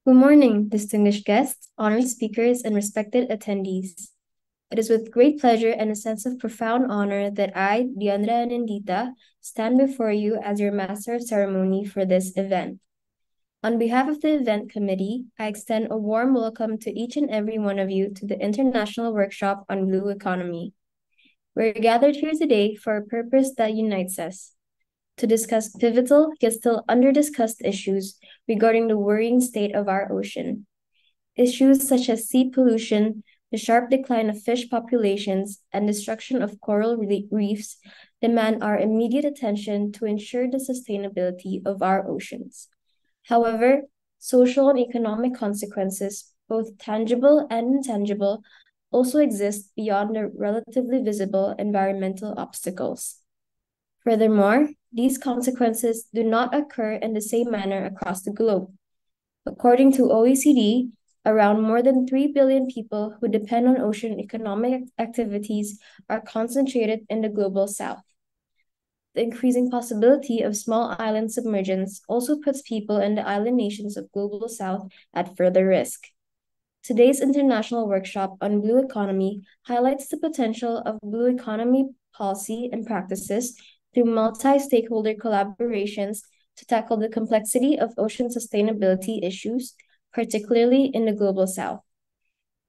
Good morning, distinguished guests, honored speakers, and respected attendees. It is with great pleasure and a sense of profound honor that I, Diandra Anindita, stand before you as your Master of Ceremony for this event. On behalf of the event committee, I extend a warm welcome to each and every one of you to the International Workshop on Blue Economy. We're gathered here today for a purpose that unites us, to discuss pivotal yet still under-discussed issues regarding the worrying state of our ocean. Issues such as sea pollution, the sharp decline of fish populations, and destruction of coral reefs demand our immediate attention to ensure the sustainability of our oceans. However, social and economic consequences, both tangible and intangible, also exist beyond the relatively visible environmental obstacles. Furthermore, these consequences do not occur in the same manner across the globe. According to OECD, around more than 3 billion people who depend on ocean economic activities are concentrated in the global south. The increasing possibility of small island submergence also puts people in the island nations of global south at further risk. Today's international workshop on blue economy highlights the potential of blue economy policy and practices through multi-stakeholder collaborations to tackle the complexity of ocean sustainability issues, particularly in the global south.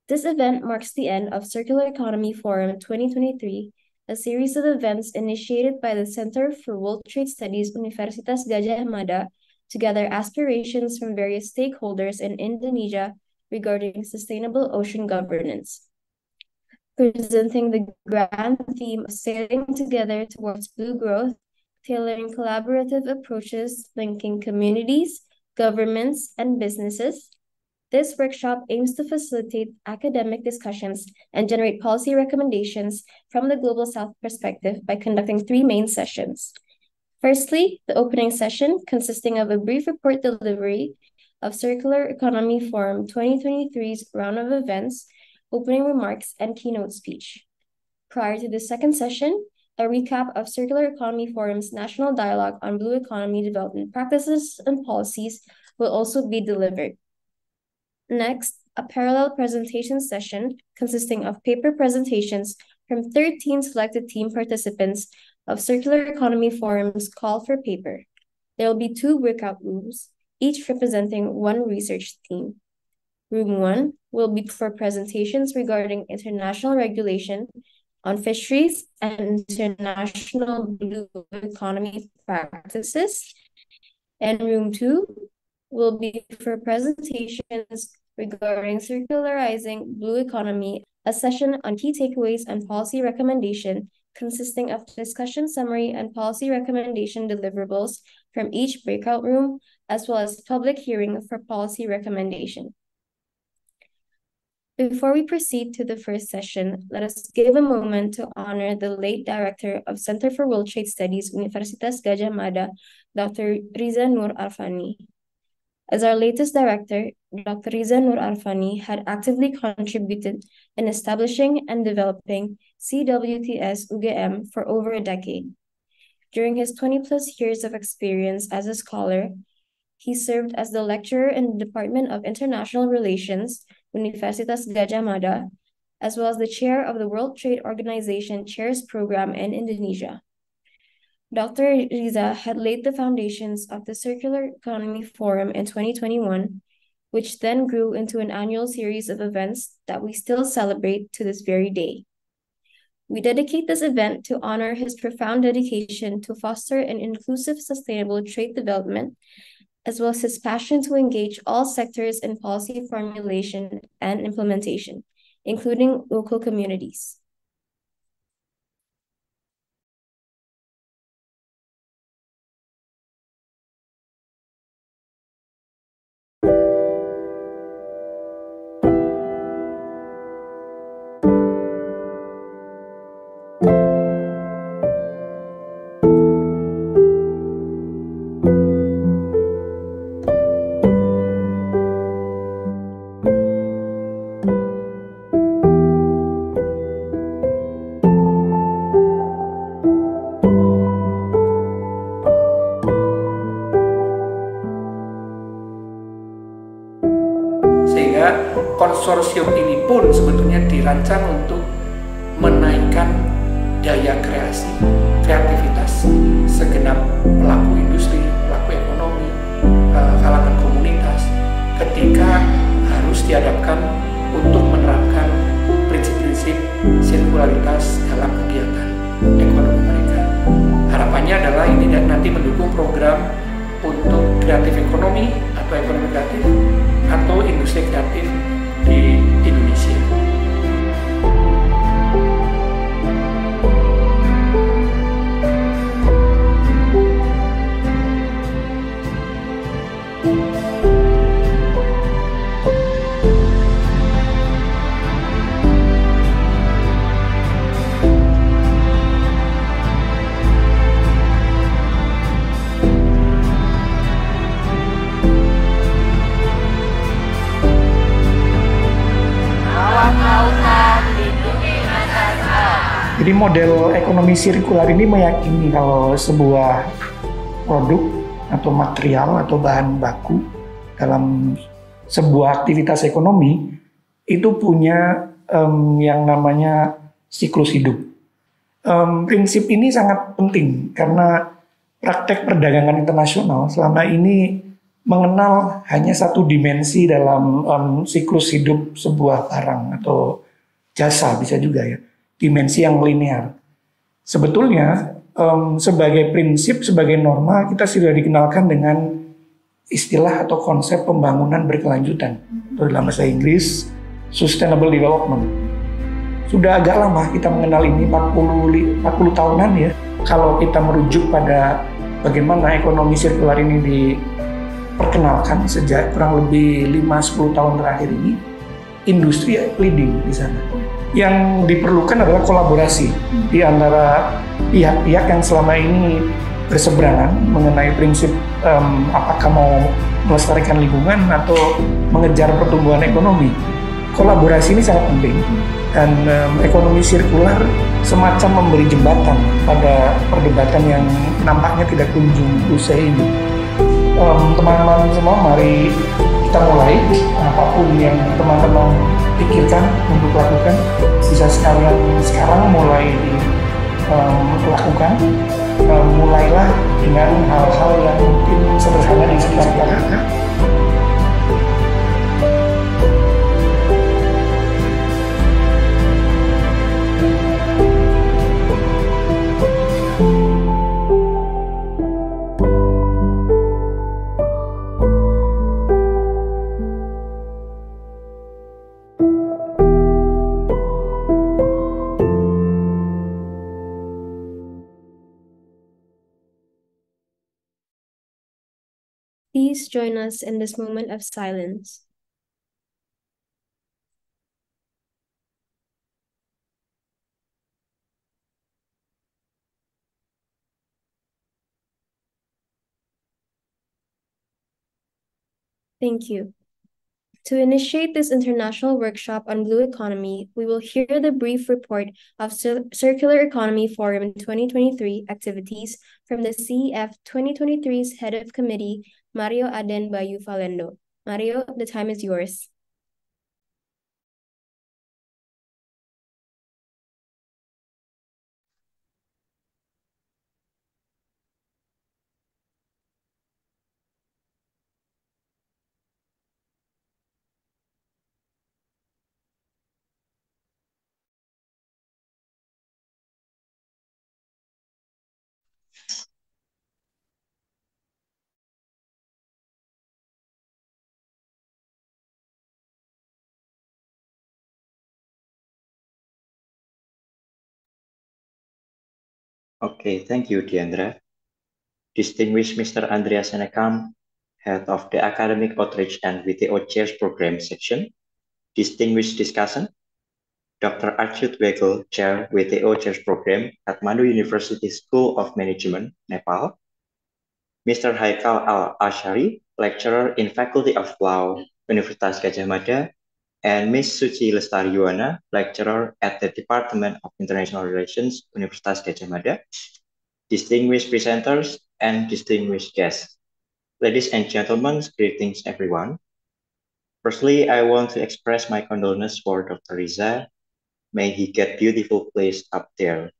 This event marks the end of Circular Economy Forum 2023, a series of events initiated by the Center for World Trade Studies Universitas Gadjah Mada to gather aspirations from various stakeholders in Indonesia regarding sustainable ocean governance. Presenting the grand theme of sailing together towards blue growth, tailoring collaborative approaches linking communities, governments, and businesses. This workshop aims to facilitate academic discussions and generate policy recommendations from the Global South perspective by conducting three main sessions. Firstly, the opening session, consisting of a brief report delivery of Circular Economy Forum 2023's round of events, opening remarks, and keynote speech. Prior to the second session, a recap of Circular Economy Forum's National Dialogue on Blue Economy Development Practices and Policies will also be delivered. Next, a parallel presentation session consisting of paper presentations from 13 selected team participants of Circular Economy Forum's Call for Paper. There will be 2 breakout rooms, each representing one research theme. Room 1 will be for presentations regarding international regulation on fisheries and international blue economy practices. And Room 2 will be for presentations regarding circularizing blue economy, a session on key takeaways and policy recommendation consisting of discussion summary and policy recommendation deliverables from each breakout room, as well as public hearing for policy recommendation. Before we proceed to the first session, let us give a moment to honor the late director of Center for World Trade Studies, Universitas Gadjah Mada, Dr. Riza Nur Arfani. As our latest director, Dr. Riza Nur Arfani had actively contributed in establishing and developing CWTS UGM for over a decade. During his 20-plus years of experience as a scholar, he served as the lecturer in the Department of International Relations, Universitas Gadjah Mada, as well as the chair of the World Trade Organization Chairs Program in Indonesia. Dr. Riza had laid the foundations of the Circular Economy Forum in 2021, which then grew into an annual series of events that we still celebrate to this very day. We dedicate this event to honor his profound dedication to foster an inclusive, sustainable trade development, as well as his passion to engage all sectors in policy formulation and implementation, including local communities. konsorsium ini pun sebetulnya dirancang untuk menaikkan daya kreasi, kreativitas segenap pelaku industri, pelaku ekonomi, kalangan komunitas ketika harus dihadapkan untuk menerapkan prinsip-prinsip sirkularitas dalam kegiatan ekonomi mereka. Harapannya adalah ini nanti mendukung program untuk kreatif ekonomi atau ekonomi kreatif atau industri kreatif di Indonesia. Jadi model ekonomi sirkular ini meyakini kalau sebuah produk atau material atau bahan baku dalam sebuah aktivitas ekonomi itu punya yang namanya siklus hidup. Prinsip ini sangat penting karena praktek perdagangan internasional selama ini mengenal hanya satu dimensi dalam siklus hidup sebuah barang atau jasa, bisa juga ya, dimensi yang linear. Sebetulnya sebagai prinsip, sebagai norma kita sudah dikenalkan dengan istilah atau konsep pembangunan berkelanjutan, atau dalam bahasa Inggris sustainable development. Sudah agak lama kita mengenal ini, 40 tahunan ya. Kalau kita merujuk pada bagaimana ekonomi sirkular ini diperkenalkan sejak kurang lebih 5-10 tahun terakhir ini, industri leading di sana. Yang diperlukan adalah kolaborasi di antara pihak-pihak yang selama ini berseberangan mengenai prinsip apakah mau melestarikan lingkungan atau mengejar pertumbuhan ekonomi. Kolaborasi ini sangat penting dan ekonomi sirkular semacam memberi jembatan pada perdebatan yang nampaknya tidak kunjung usai ini. Teman-teman semua, mari kita mulai. Apapun yang teman-teman pikirkan untuk lakukan, bisa sekalian sekarang mulai dilakukan. Mulailah dengan hal-hal yang mungkin sederhana di sekitar kita. Please join us in this moment of silence. Thank you. To initiate this international workshop on blue economy, we will hear the brief report of Circular Economy Forum 2023 activities from the CEF 2023's Head of Committee, Mario Aden Bayu Falendo. Mario, the time is yours. Okay, thank you, Diandra. Distinguished Mr. Andreas Senekam, Head of the Academic Outreach and WTO Chairs Program Section. Distinguished discussant, Dr. Achyut Wegel, Chair WTO Chairs Program at Mada University School of Management, Nepal. Mr. Haikal Al-Ashari, Lecturer in Faculty of Law, Universitas Gadjah Mada, and Ms. Suci Lestari Yuwana, Lecturer at the Department of International Relations, Universitas Gadjah Mada. Distinguished presenters and distinguished guests. Ladies and gentlemen, greetings everyone. Firstly, I want to express my condolences for Dr. Riza. May he get beautiful place up there.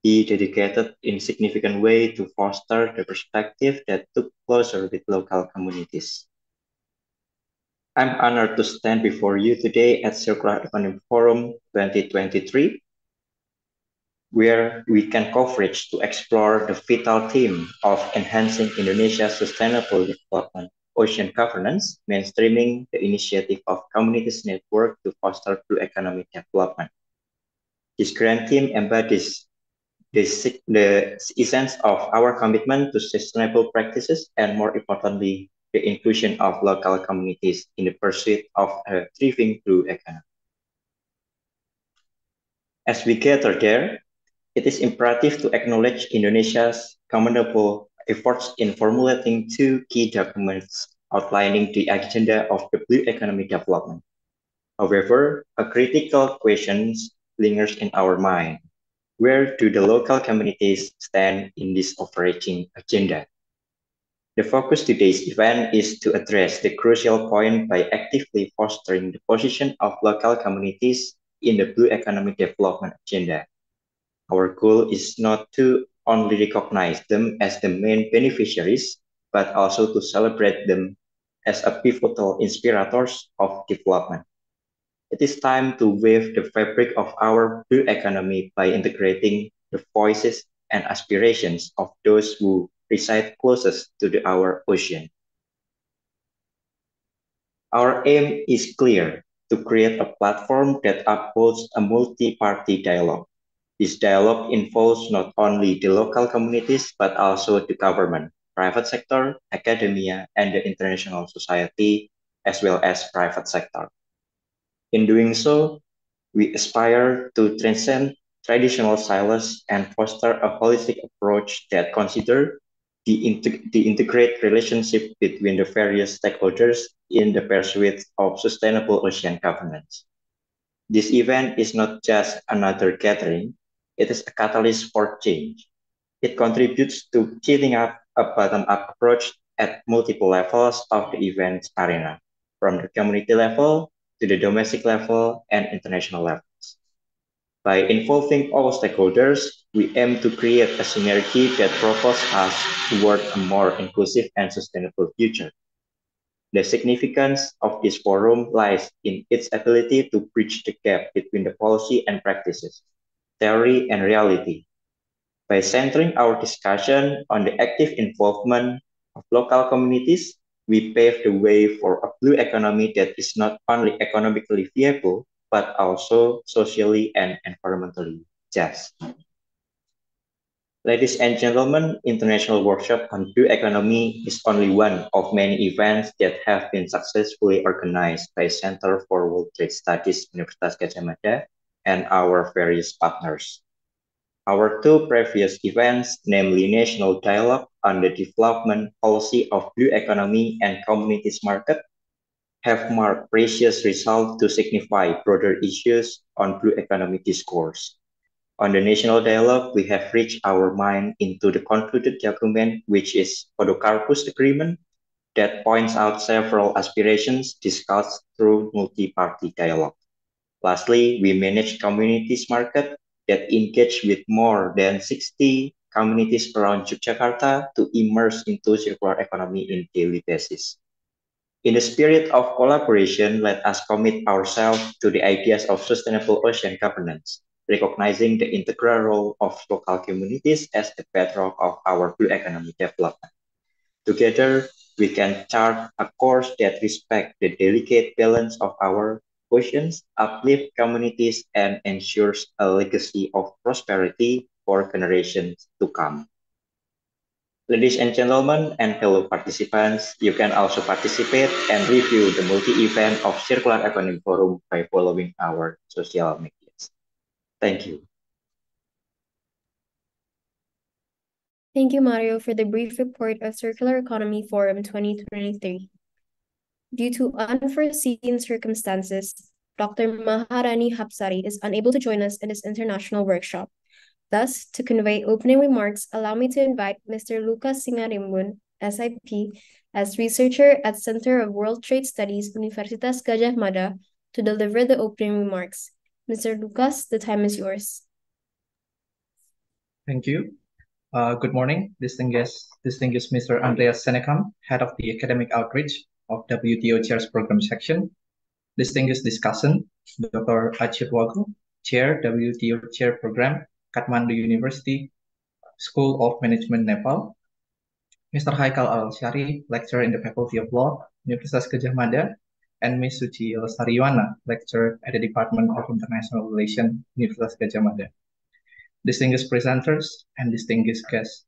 He dedicated in significant way to foster the perspective that took closer with local communities. I'm honored to stand before you today at Circular Economy Forum 2023, where we can coverage to explore the vital theme of enhancing Indonesia's sustainable development, ocean governance, mainstreaming the initiative of communities network to foster blue economic development. This grand theme embodies the essence of our commitment to sustainable practices and, more importantly, the inclusion of local communities in the pursuit of a thriving blue economy. As we gather there, it is imperative to acknowledge Indonesia's commendable efforts in formulating two key documents outlining the agenda of the blue economy development. However, a critical question lingers in our mind. Where do the local communities stand in this overarching agenda? The focus of today's event is to address the crucial point by actively fostering the position of local communities in the blue economic development agenda. Our goal is not to only recognize them as the main beneficiaries, but also to celebrate them as a pivotal inspirators of development. It is time to weave the fabric of our blue economy by integrating the voices and aspirations of those who reside closest to our ocean. Our aim is clear: to create a platform that upholds a multi-party dialogue. This dialogue involves not only the local communities, but also the government, private sector, academia, and the international society, as well as private sector. In doing so, we aspire to transcend traditional silos and foster a holistic approach that considers the integrated relationship between the various stakeholders in the pursuit of sustainable ocean governance. This event is not just another gathering, it is a catalyst for change. It contributes to setting up a bottom-up approach at multiple levels of the event arena, from the community level to the domestic level and international levels. By involving all stakeholders, we aim to create a synergy that propels us toward a more inclusive and sustainable future. The significance of this forum lies in its ability to bridge the gap between the policy and practices, theory and reality. By centering our discussion on the active involvement of local communities, we pave the way for a blue economy that is not only economically viable, but also socially and environmentally just. Ladies and gentlemen, International Workshop on Blue Economy is only one of many events that have been successfully organized by Center for World Trade Studies, Universitas Gadjah Mada, and our various partners. Our two previous events, namely National Dialogue on the Development Policy of Blue Economy and Communities Market, have marked precious results to signify broader issues on blue economy discourse. On the National Dialogue, we have reached our mind into the concluded document, which is Podocarpus Agreement, that points out several aspirations discussed through multi-party dialogue. Lastly, we manage communities market that engage with more than 60 communities around Yogyakarta to immerse into circular economy in daily basis. In the spirit of collaboration, let us commit ourselves to the ideas of sustainable ocean governance, recognizing the integral role of local communities as the bedrock of our blue economy development. Together, we can chart a course that respects the delicate balance of our oceans, uplift communities, and ensures a legacy of prosperity for generations to come. Ladies and gentlemen, and fellow participants, you can also participate and review the multi-event of Circular Economy Forum by following our social medias. Thank you. Thank you, Mario, for the brief report of Circular Economy Forum 2023. Due to unforeseen circumstances, Dr. Maharani Hapsari is unable to join us in this international workshop. Thus, to convey opening remarks, allow me to invite Mr. Lucas Singarimbun, SIP, as researcher at Center of World Trade Studies, Universitas Gadjah Mada, to deliver the opening remarks. Mr. Lucas, the time is yours. Thank you. Good morning, distinguished Mr. Andreas Senekam, Head of the Academic Outreach of WTO Chairs Program Section, distinguished discussant, Dr. Achit Wagu, Chair, WTO Chair Program, Kathmandu University, School of Management, Nepal, Mr. Haikal Al-Shari, Lecturer in the Faculty of Law, Universitas Gadjah Mada, and Ms. Suci Lestariwana, Lecturer at the Department of International Relations, Universitas Gadjah Mada. Distinguished presenters and distinguished guests,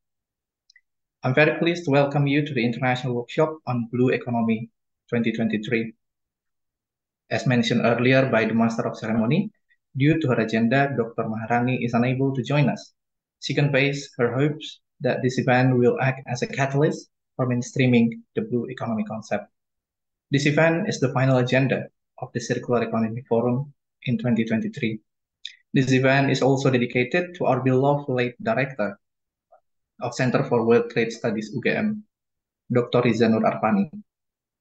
I'm very pleased to welcome you to the International Workshop on Blue Economy 2023. As mentioned earlier by the Master of Ceremony, due to her agenda, Dr. Maharani is unable to join us. She conveys her hopes that this event will act as a catalyst for mainstreaming the blue economy concept. This event is the final agenda of the Circular Economy Forum in 2023. This event is also dedicated to our beloved late director of Center for World Trade Studies UGM, Dr. Riza Nur Arfani,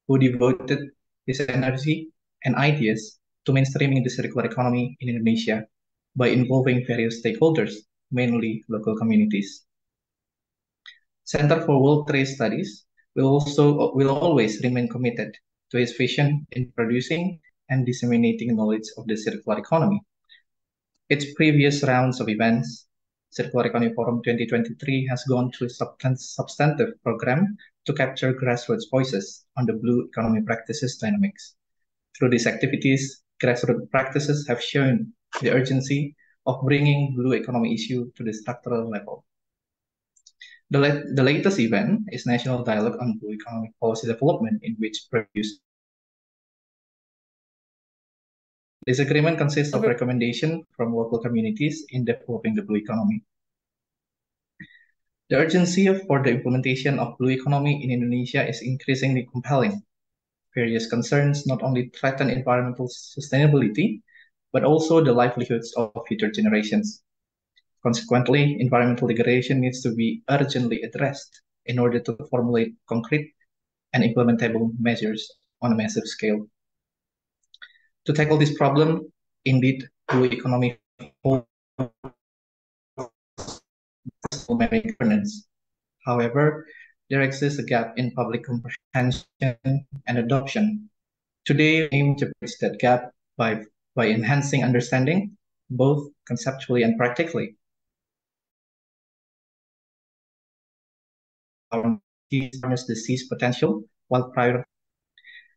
who devoted his energy and ideas to mainstreaming the circular economy in Indonesia by involving various stakeholders, mainly local communities. Center for World Trade Studies will always remain committed to its vision in producing and disseminating knowledge of the circular economy. Its previous rounds of events, Circular Economy Forum 2023 has gone through a substantive program to capture grassroots voices on the blue economy practices dynamics. Through these activities, grassroots practices have shown the urgency of bringing blue economy issue to the structural level. The latest event is National Dialogue on Blue Economic Policy Development, in which produced. This agreement consists of recommendations from local communities in developing the blue economy. The urgency for the implementation of blue economy in Indonesia is increasingly compelling. Various concerns not only threaten environmental sustainability, but also the livelihoods of future generations. Consequently, environmental degradation needs to be urgently addressed in order to formulate concrete and implementable measures on a massive scale. To tackle this problem, indeed, blue economy governance. However, there exists a gap in public comprehension and adoption. Today, we aim to bridge that gap by enhancing understanding, both conceptually and practically. Our harness the sea's potential while prior.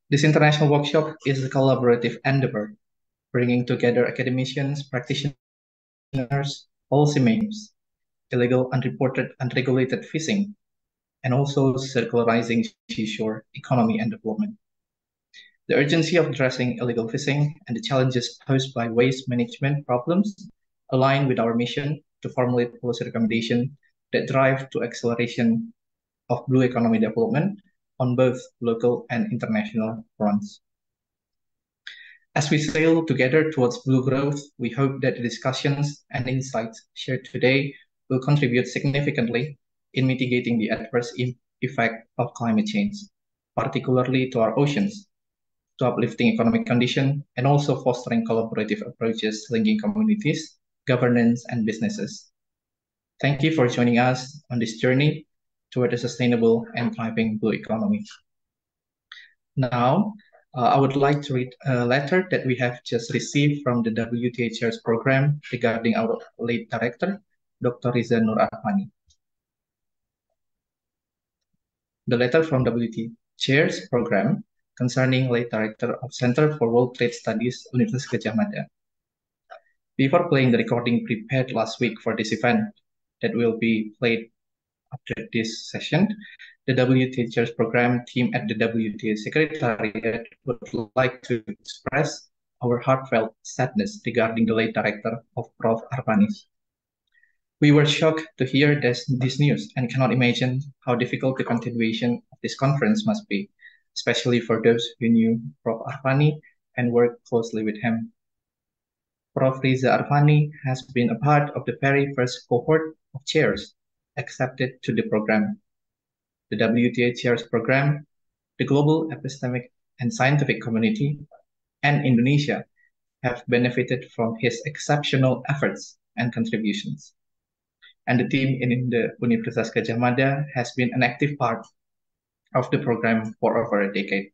This international workshop is a collaborative endeavor, bringing together academicians, practitioners, policymakers, illegal, unreported, unregulated fishing, and also circularizing seashore economy and development. The urgency of addressing illegal fishing and the challenges posed by waste management problems align with our mission to formulate policy recommendations that drive to acceleration of blue economy development on both local and international fronts. As we sail together towards blue growth, we hope that the discussions and insights shared today will contribute significantly in mitigating the adverse effect of climate change, particularly to our oceans, to uplifting economic conditions, and also fostering collaborative approaches linking communities, governance, and businesses. Thank you for joining us on this journey toward a sustainable and thriving blue economy. Now, I would like to read a letter that we have just received from the WTA Chairs program regarding our late director, Dr. Riza Nur Arfani. The letter from WTA Chairs program concerning late director of Center for World Trade Studies, Universitas Gadjah Mada. Before playing the recording prepared last week for this event that will be played after this session, the WTA Chairs program team at the WTA Secretariat would like to express our heartfelt sadness regarding the late director of Prof. Arfani. We were shocked to hear this news and cannot imagine how difficult the continuation of this conference must be, especially for those who knew Prof. Arfani and worked closely with him. Prof. Riza Arfani has been a part of the very first cohort of chairs accepted to the program. the WTO Chairs Program, the global epistemic and scientific community, and Indonesia have benefited from his exceptional efforts and contributions. And the team in the Universitas Gadjah Mada has been an active part of the program for over a decade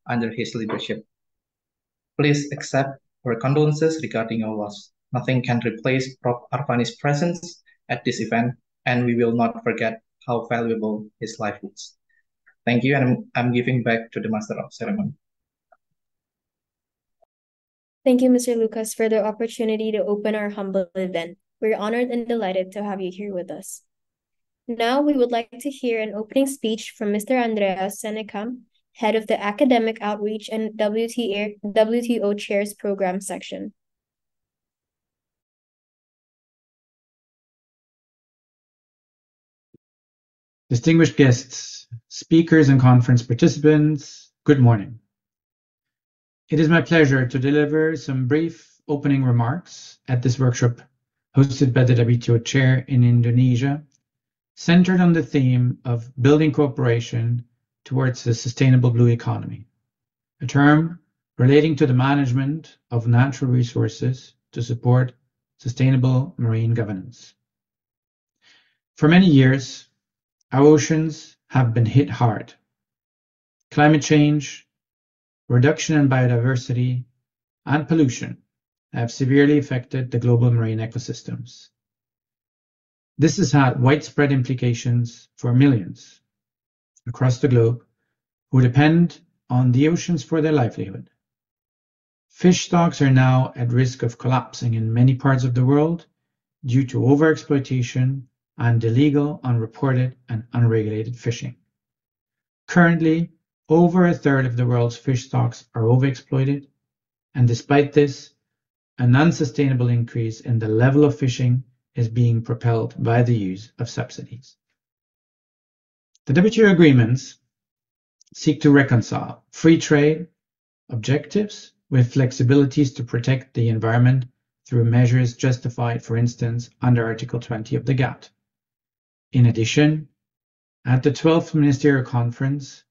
under his leadership. Please accept our condolences regarding our loss. Nothing can replace Prof. Arvani's presence at this event, and we will not forget how valuable his life was. Thank you, and I'm giving back to the Master of Ceremony. Thank you, Mr. Lucas, for the opportunity to open our humble event. We're honored and delighted to have you here with us. Now, we would like to hear an opening speech from Mr. Andreas Senekam, Head of the Academic Outreach and WTO Chairs Program Section. Distinguished guests, speakers, and conference participants, good morning. It is my pleasure to deliver some brief opening remarks at this workshop hosted by the WTO Chair in Indonesia, centered on the theme of building cooperation towards a sustainable blue economy, a term relating to the management of natural resources to support sustainable marine governance. For many years, our oceans have been hit hard. Climate change, reduction in biodiversity, and pollution have severely affected the global marine ecosystems. This has had widespread implications for millions across the globe who depend on the oceans for their livelihood. Fish stocks are now at risk of collapsing in many parts of the world due to overexploitation and illegal, unreported, and unregulated fishing. Currently, over a third of the world's fish stocks are overexploited, and despite this, an unsustainable increase in the level of fishing is being propelled by the use of subsidies. The WTO agreements seek to reconcile free trade objectives with flexibilities to protect the environment through measures justified, for instance, under Article 20 of the GATT. In addition, at the 12th Ministerial Conference,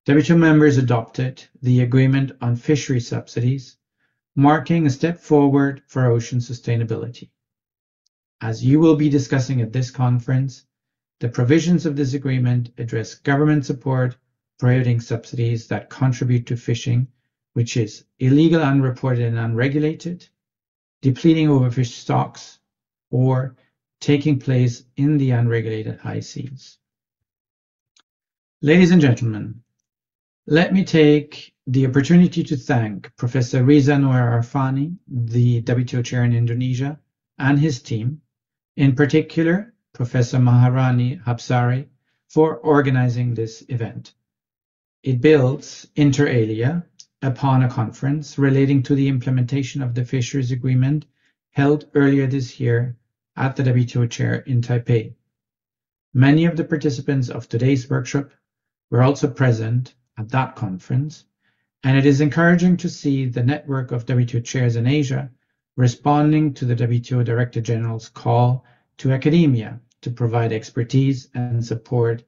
WTO members adopted the Agreement on Fishery Subsidies, marking a step forward for ocean sustainability. As you will be discussing at this conference, the provisions of this agreement address government support prohibiting subsidies that contribute to fishing, which is illegal, unreported, and unregulated, depleting overfished stocks, or taking place in the unregulated high seas. Ladies and gentlemen, let me take the opportunity to thank Professor Riza Noor Arfani, the WTO Chair in Indonesia, and his team, in particular, Professor Maharani Hapsari, for organizing this event. It builds, inter alia, upon a conference relating to the implementation of the Fisheries Agreement held earlier this year at the WTO Chair in Taipei. Many of the participants of today's workshop were also present at that conference, and it is encouraging to see the network of WTO chairs in Asia responding to the WTO Director General's call to academia to provide expertise and support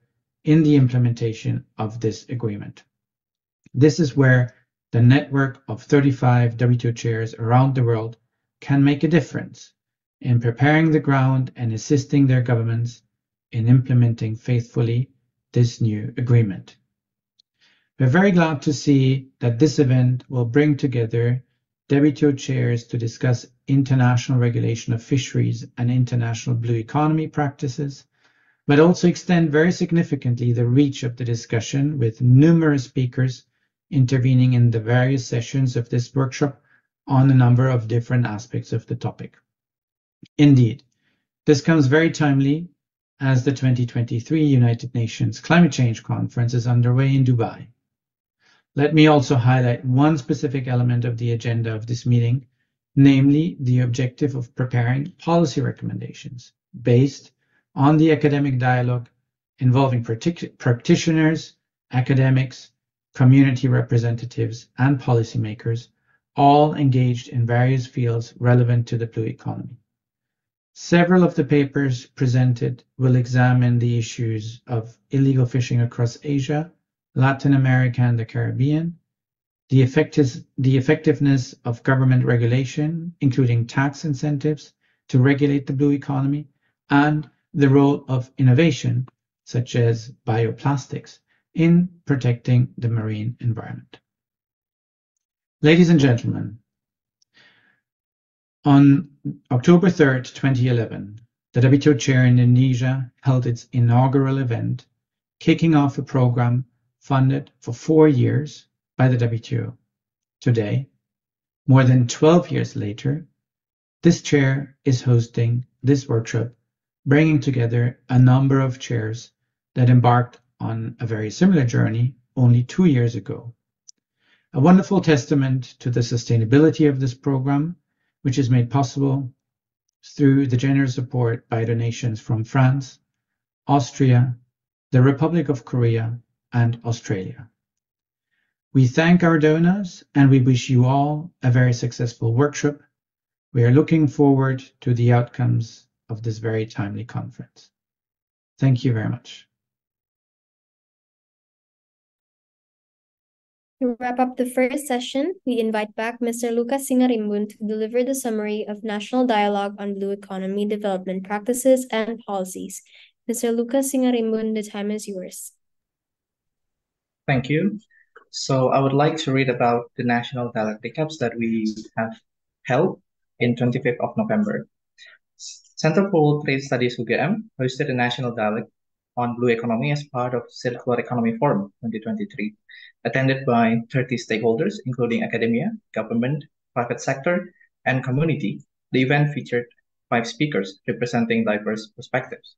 in the implementation of this agreement. This is where the network of 35 WTO chairs around the world can make a difference in preparing the ground and assisting their governments in implementing faithfully this new agreement. We're very glad to see that this event will bring together WTO chairs to discuss international regulation of fisheries and international blue economy practices, but also extend very significantly the reach of the discussion with numerous speakers intervening in the various sessions of this workshop on a number of different aspects of the topic. Indeed, this comes very timely as the 2023 United Nations Climate Change Conference is underway in Dubai. Let me also highlight one specific element of the agenda of this meeting, namely the objective of preparing policy recommendations based on the academic dialogue involving practitioners, academics, community representatives, and policymakers, all engaged in various fields relevant to the blue economy. Several of the papers presented will examine the issues of illegal fishing across Asia, Latin America, and the Caribbean, the effectiveness of government regulation, including tax incentives to regulate the blue economy, and the role of innovation, such as bioplastics, in protecting the marine environment. Ladies and gentlemen, on October 3rd, 2011, the WTO chair in Indonesia held its inaugural event, kicking off a program funded for 4 years by the WTO. Today, more than 12 years later, this chair is hosting this workshop, bringing together a number of chairs that embarked on a very similar journey only 2 years ago. A wonderful testament to the sustainability of this program, which is made possible through the generous support by donations from France, Austria, the Republic of Korea, and Australia. We thank our donors and we wish you all a very successful workshop. We are looking forward to the outcomes of this very timely conference. Thank you very much. To wrap up the first session, we invite back Mr. Lucas Singarimbun to deliver the summary of National Dialogue on Blue Economy Development Practices and Policies. Mr. Lucas Singarimbun, the time is yours. Thank you. So I would like to read about the National Dialogue recaps that we have held in 25th of November. Center for Trade Studies UGM hosted a National Dialogue on Blue Economy as part of Circular Economy Forum 2023, attended by 30 stakeholders, including academia, government, private sector, and community. The event featured 5 speakers representing diverse perspectives.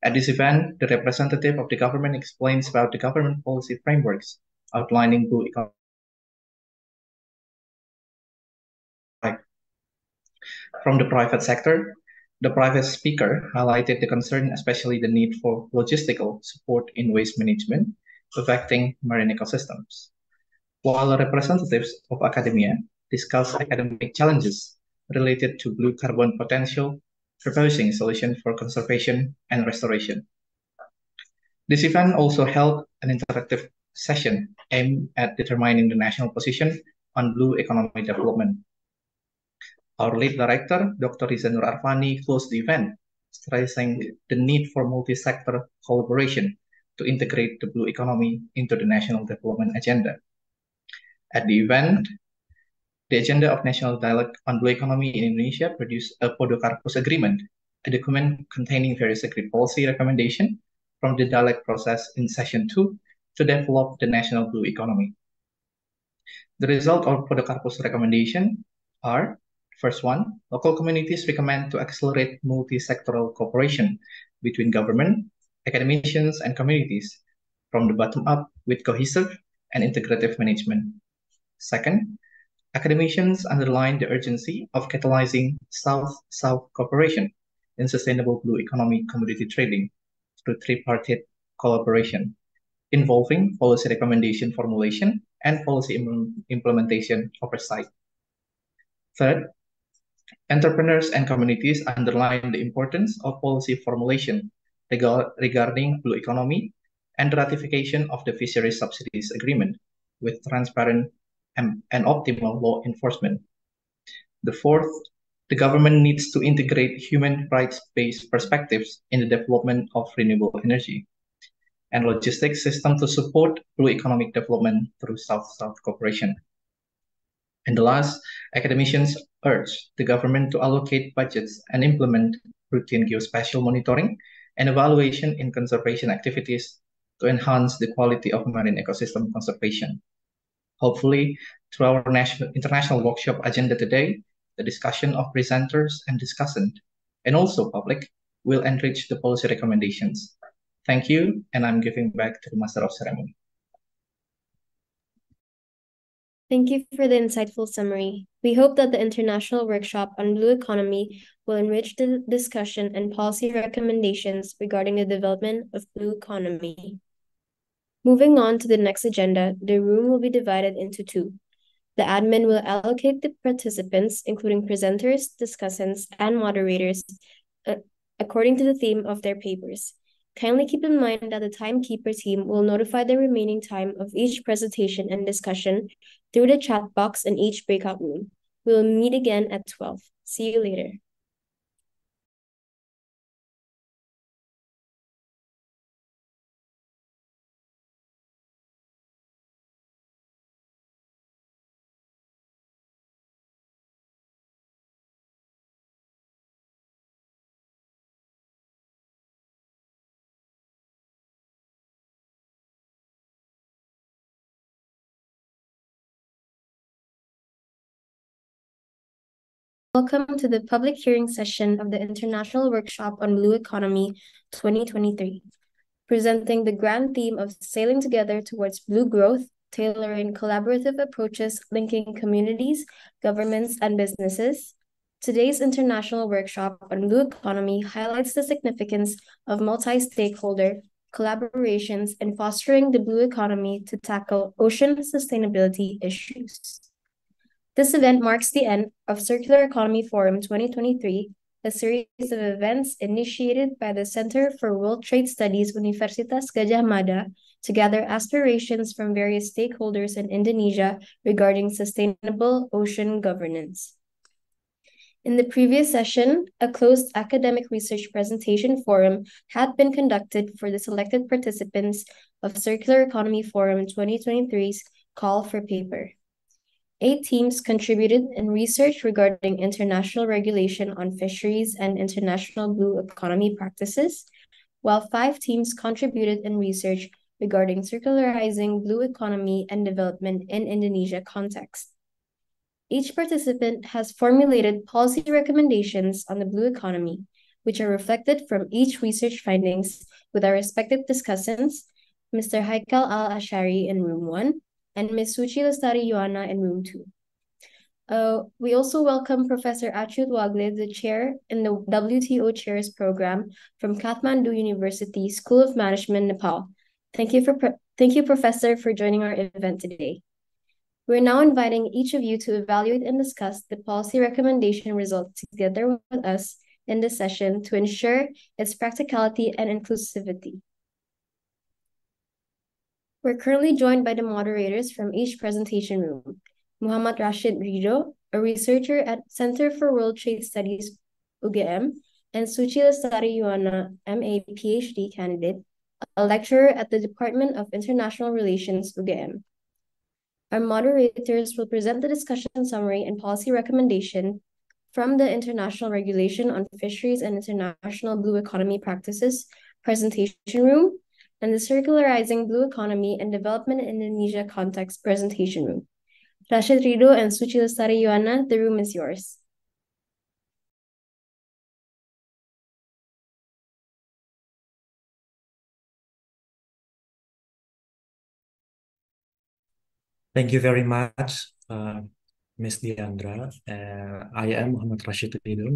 At this event, the representative of the government explains about the government policy frameworks outlining blue economy. From the private sector, the private speaker highlighted the concern, especially the need for logistical support in waste management, affecting marine ecosystems. While the representatives of academia discussed academic challenges related to blue carbon potential, proposing solutions for conservation and restoration. This event also held an interactive session aimed at determining the national position on blue economy development. Our lead director, Dr. Riza Nur Arfani, closed the event, stressing the need for multi-sector collaboration to integrate the blue economy into the national development agenda. At the event, the agenda of National Dialogue on Blue Economy in Indonesia produced a Podocarpus Agreement, a document containing various agreed policy recommendations from the dialogue process in Session 2 to develop the national blue economy. The result of Podocarpus recommendation are: first one, local communities recommend to accelerate multi-sectoral cooperation between government, academicians, and communities from the bottom up with cohesive and integrative management. Second, academicians underline the urgency of catalyzing South-South cooperation in sustainable blue economy commodity trading through tripartite collaboration, involving policy recommendation formulation and policy implementation oversight. Third, entrepreneurs and communities underline the importance of policy formulation regarding blue economy and the ratification of the Fisheries Subsidies Agreement with transparent and optimal law enforcement. The fourth, the government needs to integrate human rights-based perspectives in the development of renewable energy and logistics system to support blue economic development through South-South cooperation. And the last, academicians urge the government to allocate budgets and implement routine geospatial monitoring and evaluation in conservation activities to enhance the quality of marine ecosystem conservation. Hopefully, through our international workshop agenda today, the discussion of presenters and discussant, and also public, will enrich the policy recommendations. Thank you, and I'm giving back to the Master of Ceremony. Thank you for the insightful summary. We hope that the International Workshop on Blue Economy will enrich the discussion and policy recommendations regarding the development of blue economy. Moving on to the next agenda, the room will be divided into 2. The admin will allocate the participants, including presenters, discussants, and moderators, according to the theme of their papers. Kindly keep in mind that the timekeeper team will notify the remaining time of each presentation and discussion through the chat box in each breakout room. We will meet again at 12. See you later. Welcome to the public hearing session of the International Workshop on Blue Economy 2023, presenting the grand theme of sailing together towards blue growth, tailoring collaborative approaches linking communities, governments, and businesses. Today's international workshop on blue economy highlights the significance of multi-stakeholder collaborations in fostering the blue economy to tackle ocean sustainability issues. This event marks the end of Circular Economy Forum 2023, a series of events initiated by the Center for World Trade Studies Universitas Gadjah Mada to gather aspirations from various stakeholders in Indonesia regarding sustainable ocean governance. In the previous session, a closed academic research presentation forum had been conducted for the selected participants of Circular Economy Forum 2023's call for paper. 8 teams contributed in research regarding international regulation on fisheries and international blue economy practices, while 5 teams contributed in research regarding circularizing blue economy and development in Indonesia context. Each participant has formulated policy recommendations on the blue economy, which are reflected from each research findings with our respective discussants, Mr. Haikal Al-Ashari in room 1, and Ms. Suci Lestari Yohana in room 2. We also welcome Professor Achyut Wagle, the chair in the WTO Chairs Program from Kathmandu University School of Management, Nepal. Thank you, Professor, for joining our event today. We're now inviting each of you to evaluate and discuss the policy recommendation results together with us in this session to ensure its practicality and inclusivity. We're currently joined by the moderators from each presentation room. Muhammad Rashid Rido, a researcher at Center for World Trade Studies UGM, and Suci Lestari Yohana, MA PhD candidate, a lecturer at the Department of International Relations UGM. Our moderators will present the discussion summary and policy recommendation from the International Regulation on Fisheries and International Blue Economy Practices presentation room and the Circularizing Blue Economy and Development in Indonesia Context presentation room. Rashid Rido and Suci Lestari Yohana, the room is yours. Thank you very much, Ms. Diandra. I am Muhammad Rashid Rido,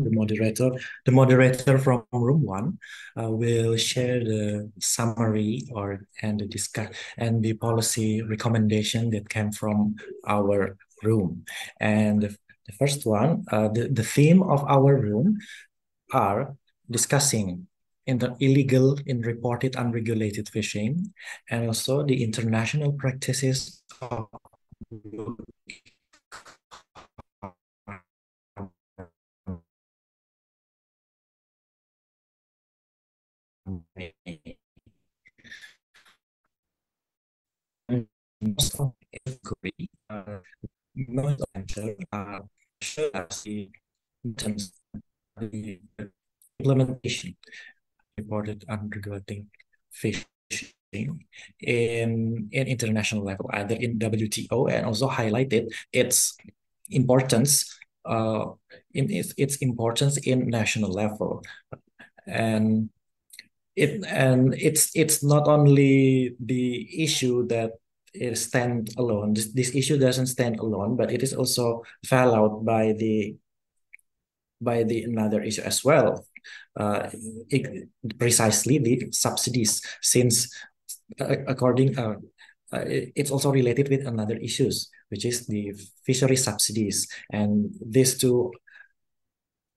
the moderator from room 1. Will share the summary and the policy recommendation that came from our room. And the first one, the theme of our room are discussing in the illegal in reported unregulated fishing, and also the international practices of most of answer show us the implementation reported unregulated fishing in international level, either in WTO, and also highlighted its importance in national level. And it's not only the issue that is stand alone. This issue doesn't stand alone, but it is also followed by the another issue as well. Precisely the subsidies, since according it's also related with another issues, which is the fishery subsidies. And these two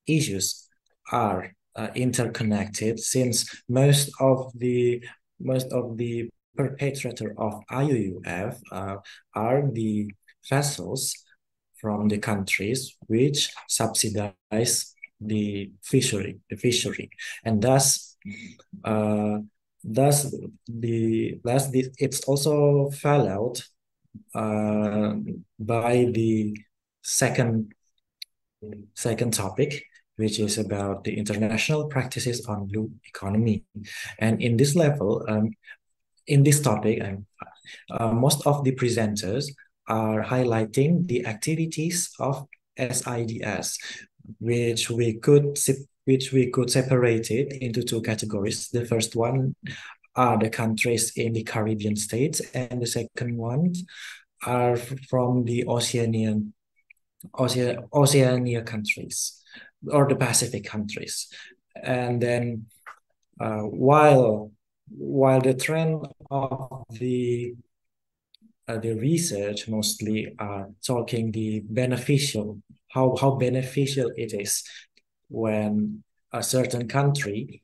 issues are interconnected, since most of the perpetrator of IUUF are the vessels from the countries which subsidize the fishery, and thus it's also followed by the second topic, which is about the international practices on blue economy. And in this level, in this topic, most of the presenters are highlighting the activities of SIDS, which we could separate it into two categories. The first one are the countries in the Caribbean states, and the second one are from the Oceania countries, or the Pacific countries. And then while the trend of the research mostly are talking the beneficial, how beneficial it is when a certain country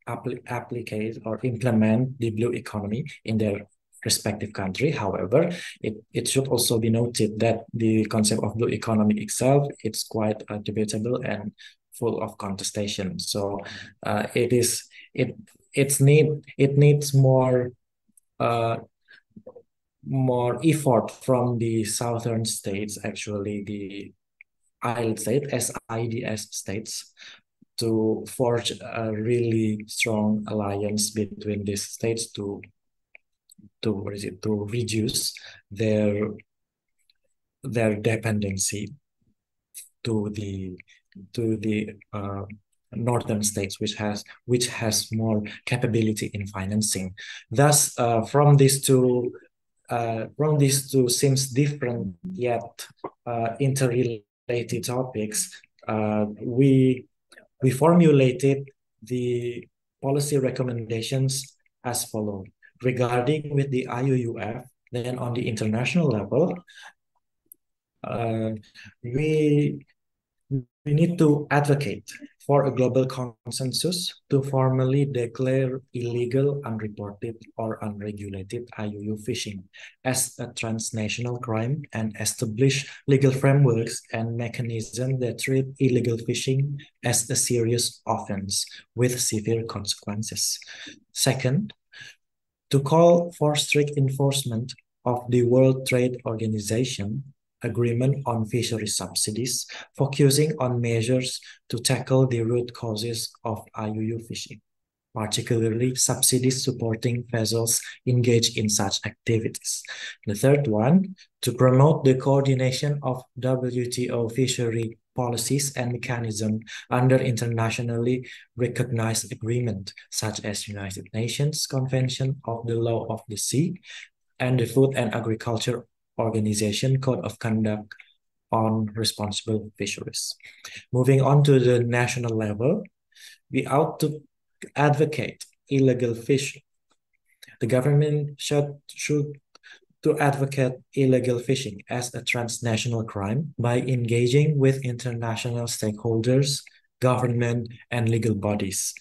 applicate or implement the blue economy in their respective country. However, it should also be noted that the concept of blue economy itself, it's quite debatable and full of contestation. So it needs more effort from the southern states, actually the island state, SIDS states, to forge a really strong alliance between these states to reduce their dependency to the northern states, which has more capability in financing. Thus, from these two seems different yet interrelated topics, we formulated the policy recommendations as follows. Regarding with the IUUF, then on the international level, we need to advocate for a global consensus to formally declare illegal, unreported, or unregulated IUU fishing as a transnational crime, and establish legal frameworks and mechanisms that treat illegal fishing as a serious offense with severe consequences. Second, to call for strict enforcement of the World Trade Organization agreement on fishery subsidies, focusing on measures to tackle the root causes of IUU fishing, particularly subsidies supporting vessels engaged in such activities. The third one, to promote the coordination of WTO fishery policies and mechanisms under internationally recognized agreement, such as United Nations Convention of the Law of the Sea and the Food and Agriculture Organization Code of Conduct on Responsible Fisheries. Moving on to the national level, we ought to advocate illegal fishing. The government should to advocate illegal fishing as a transnational crime by engaging with international stakeholders, government, and legal bodies.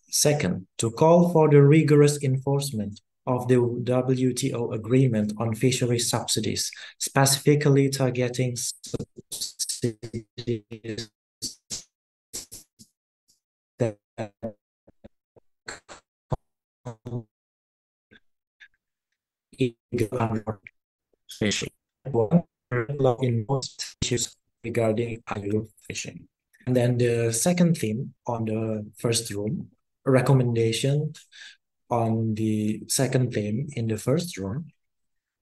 Second, to call for the rigorous enforcement of the WTO agreement on fishery subsidies, specifically targeting subsidies that fishing. In most issues regarding IUU fishing. And then the second theme on the first room, recommendation on the second theme in the first room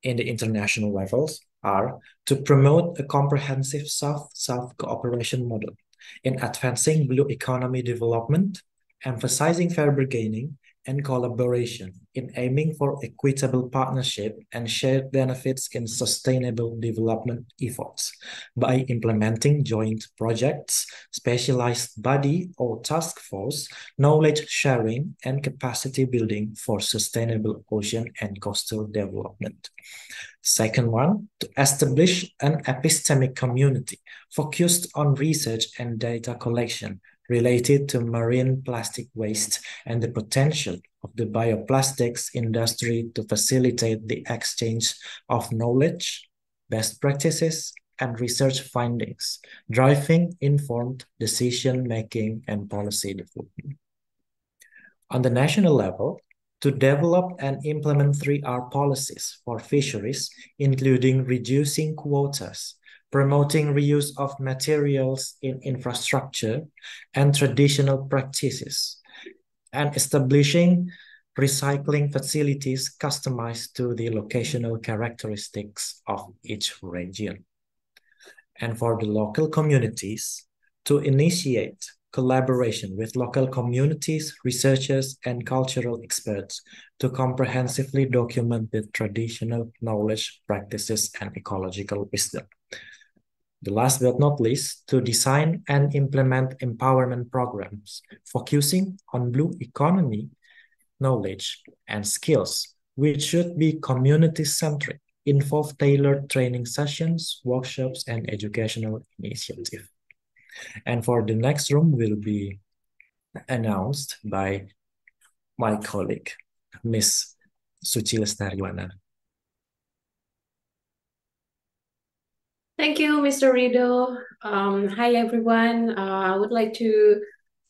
in the international levels are to promote a comprehensive South-South cooperation model in advancing blue economy development, emphasizing fair bargaining, and collaboration in aiming for equitable partnership and shared benefits in sustainable development efforts by implementing joint projects, specialized body or task force, knowledge sharing, and capacity building for sustainable ocean and coastal development. Second one, to establish an epistemic community focused on research and data collection related to marine plastic waste and the potential of the bioplastics industry to facilitate the exchange of knowledge, best practices, and research findings, driving informed decision-making and policy development. On the national level, to develop and implement 3R policies for fisheries, including reducing quotas, promoting reuse of materials in infrastructure and traditional practices, and establishing recycling facilities customized to the locational characteristics of each region. And for the local communities, to initiate collaboration with local communities, researchers, and cultural experts to comprehensively document the traditional knowledge, practices, and ecological wisdom. The last but not least, to design and implement empowerment programs focusing on blue economy, knowledge, and skills, which should be community-centric, involve tailored training sessions, workshops, and educational initiatives. And for the next room will be announced by my colleague, Ms. Suci Lestariwana. Thank you, Mr. Rido. Hi, everyone. I would like to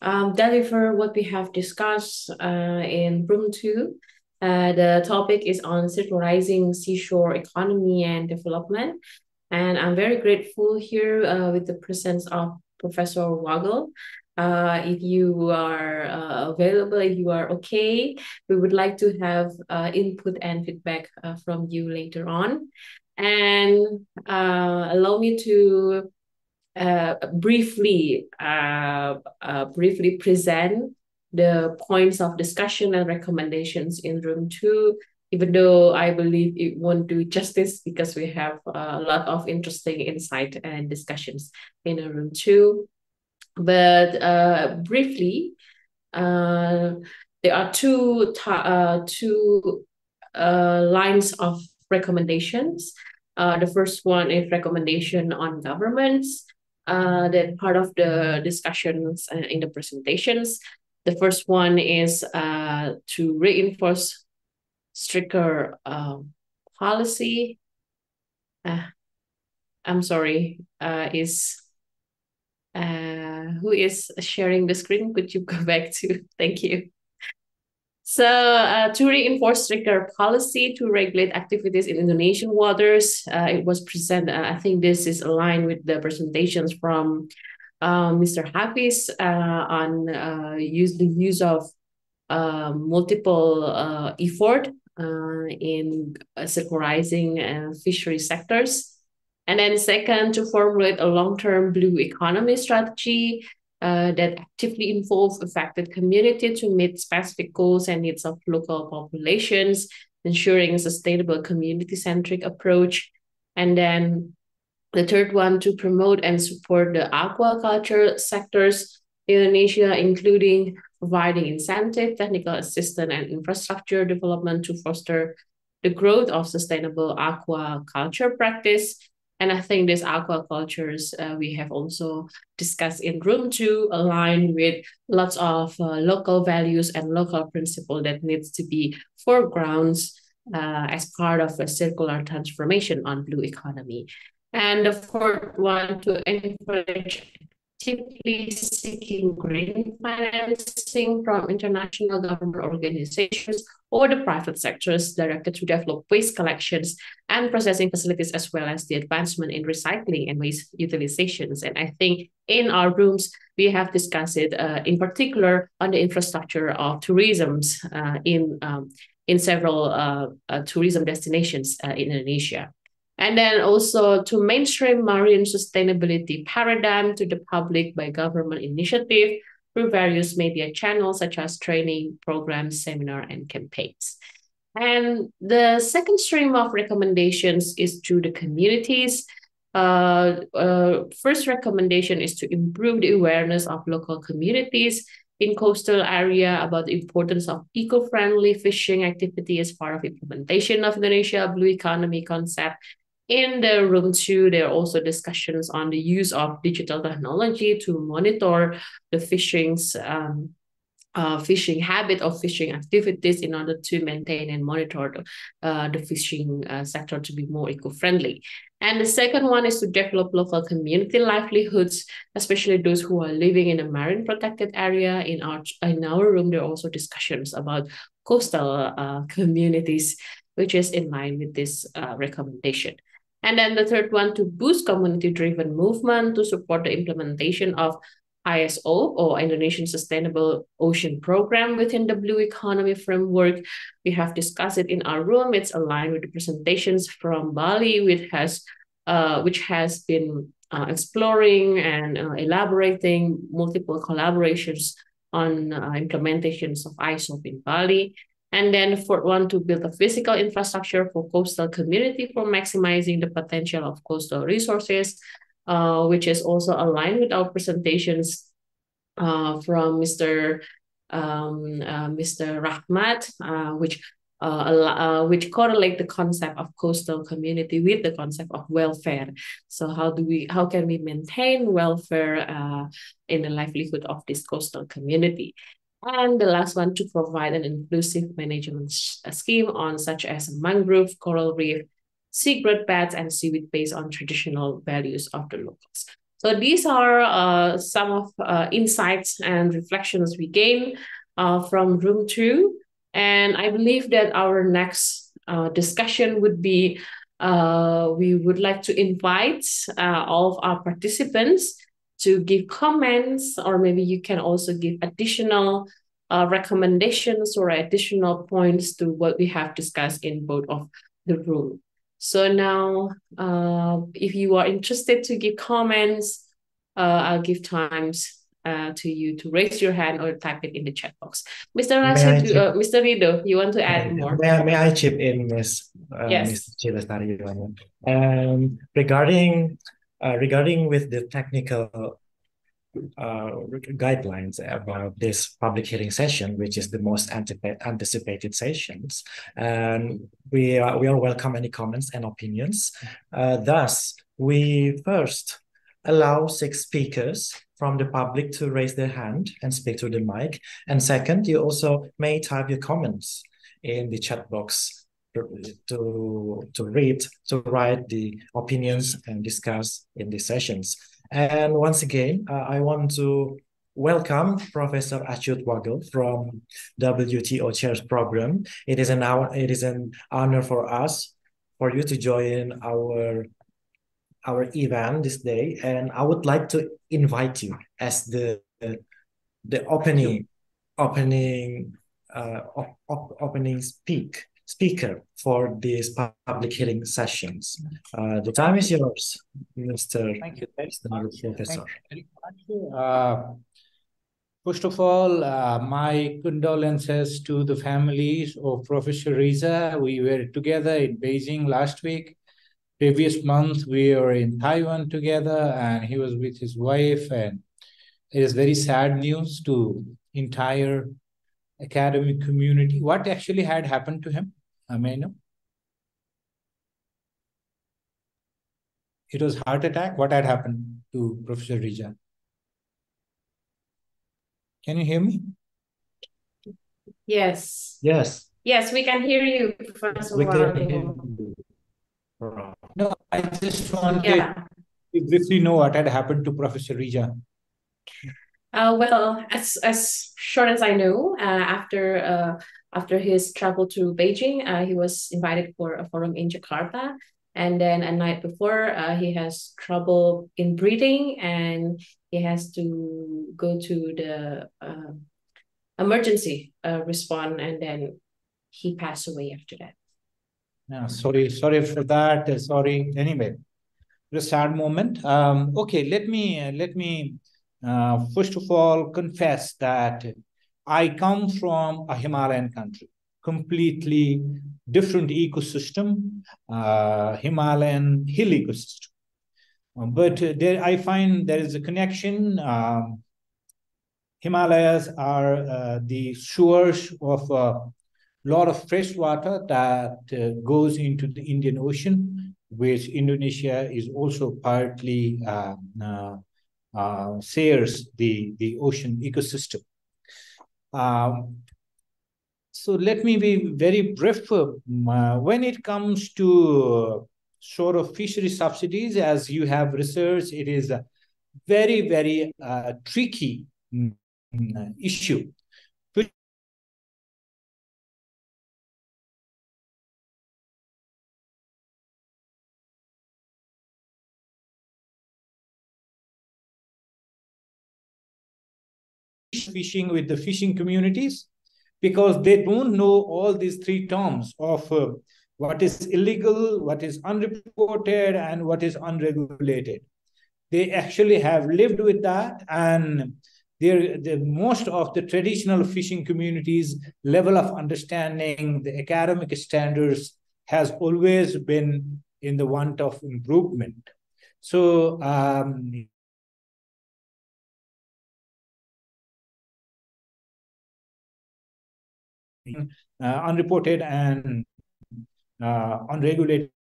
deliver what we have discussed in room 2. The topic is on circularizing seashore economy and development. And I'm very grateful here with the presence of Professor Wagel. If you are available, if you are okay, we would like to have input and feedback from you later on. And allow me to briefly present the points of discussion and recommendations in room 2, even though I believe it won't do justice because we have a lot of interesting insight and discussions in room 2. But briefly, there are two lines of recommendations. The first one is recommendation on governments. That part of the discussions in the presentations. The first one is to reinforce stricter policy. I'm sorry, who is sharing the screen? Could you go back to, thank you. So to reinforce stricter policy to regulate activities in Indonesian waters, it was presented, I think this is aligned with the presentations from Mr. Hafiz on the use of multiple effort in circularizing fishery sectors. And then second, to formulate a long-term blue economy strategy that actively involve affected community to meet specific goals and needs of local populations, ensuring a sustainable community-centric approach. And then the third one, to promote and support the aquaculture sectors in Indonesia, including providing incentive, technical assistance, and infrastructure development to foster the growth of sustainable aquaculture practice. And I think these aquacultures we have also discussed in room 2 align with lots of local values and local principle that needs to be foregrounds as part of a circular transformation on blue economy. And the fourth one, to encourage actively seeking green financing from international government organizations or the private sectors directed to develop waste collections and processing facilities, as well as the advancement in recycling and waste utilizations. And I think in our rooms, we have discussed it in particular on the infrastructure of tourism in several tourism destinations in Indonesia. And then also to mainstream marine sustainability paradigm to the public by government initiative, through various media channels such as training, programs, seminar, and campaigns. And the second stream of recommendations is through the communities. First recommendation is to improve the awareness of local communities in coastal area about the importance of eco-friendly fishing activity as part of implementation of Indonesia Blue Economy concept. In the room 2, there are also discussions on the use of digital technology to monitor the fishing habit of fishing activities in order to maintain and monitor the fishing sector to be more eco-friendly. And the second one is to develop local community livelihoods, especially those who are living in a marine protected area. In our room, there are also discussions about coastal communities, which is in line with this recommendation. And then the third one, to boost community-driven movement to support the implementation of ISO, or Indonesian Sustainable Ocean Program, within the Blue Economy framework. We have discussed it in our room. It's aligned with the presentations from Bali, which has been exploring and elaborating multiple collaborations on implementations of ISO in Bali. And then the fourth one, to build a physical infrastructure for coastal community for maximizing the potential of coastal resources, which is also aligned with our presentations from Mr. Rahmat, which correlate the concept of coastal community with the concept of welfare. So how can we maintain welfare in the livelihood of this coastal community? And the last one, to provide an inclusive management scheme on such as mangrove, coral reef, seabird beds, and seaweed based on traditional values of the locals. So these are some of insights and reflections we gain from room 2. And I believe that our next discussion would be, we would like to invite all of our participants to give comments, or maybe you can also give additional recommendations or additional points to what we have discussed in both of the room. So now, if you are interested to give comments, I'll give times to you to raise your hand or type it in the chat box. Mr. Rashid, Mr. Rido, you want to add more? May I chip in, Ms. Yes. Chilestari? Regarding with the technical guidelines about this public hearing session, which is the most anticipated sessions, and we are welcome any comments and opinions. Thus, we first allow 6 speakers from the public to raise their hand and speak to the mic. And second, you also may type your comments in the chat box to write the opinions and discuss in the sessions. And once again, I want to welcome Professor Achut Wagel from WTO Chairs Program. It is an honor for us, for you to join our event this day, and I would like to invite you as the opening speaker for these public hearing sessions. The time is yours, Mr. Thank you. Professor. First of all, my condolences to the families of Professor Riza. We were together in Beijing last week. Previous month, we were in Taiwan together, and he was with his wife, and it is very sad news to entire academic community. What actually had happened to him? May I know? It was heart attack. What had happened to Professor Riza? Can you hear me? Yes. Yes. Yes, we can hear you, Professor. We can hear you. No, I just wanted to briefly know what had happened to Professor Riza. Well, as short as I know, after his travel to Beijing, he was invited for a forum in Jakarta, and then a night before, he has trouble in breathing, and he has to go to the emergency response, and then he passed away after that. Yeah, sorry for that. Sorry. Anyway, it was a sad moment. Okay, let me first of all confess that I come from a Himalayan country, completely different ecosystem, Himalayan hill ecosystem. But there I find there is a connection. Himalayas are the source of a lot of fresh water that goes into the Indian Ocean, which Indonesia is also partly shares the ocean ecosystem. So let me be very brief. When it comes to sort of fishery subsidies, as you have researched, it is a very, very tricky issue. Fishing with the fishing communities, because they don't know all these three terms of what is illegal, what is unreported, and what is unregulated. They actually have lived with that, and most of the traditional fishing communities' level of understanding the academic standards has always been in the want of improvement. So unreported and unregulated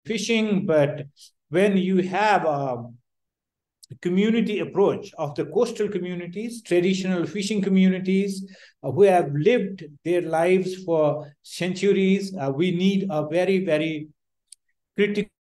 fishing, but when you have a community approach of the coastal communities, traditional fishing communities who have lived their lives for centuries, we need a very, very critical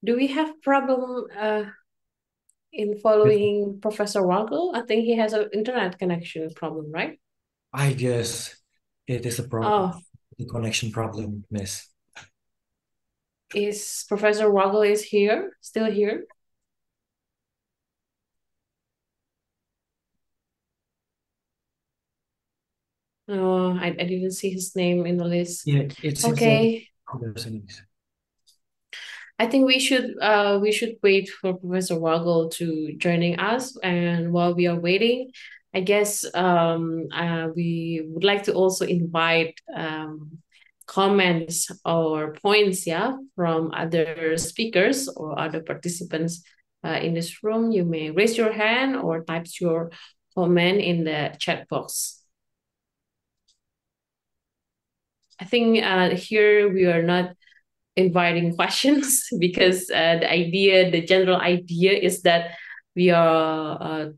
Do we have problem in following Professor Wagel? I think he has an internet connection problem, right? I guess it is a problem, Oh, the connection problem, Miss. is Professor Wagel is here, still here? Oh, I didn't see his name in the list. Yeah, it seems Okay. like I think we should wait for Professor Wagel to joining us, and while we are waiting, I guess we would like to also invite comments or points, yeah, from other speakers or other participants in this room. You may raise your hand or type your comment in the chat box. I think here we are not inviting questions because the general idea is that we are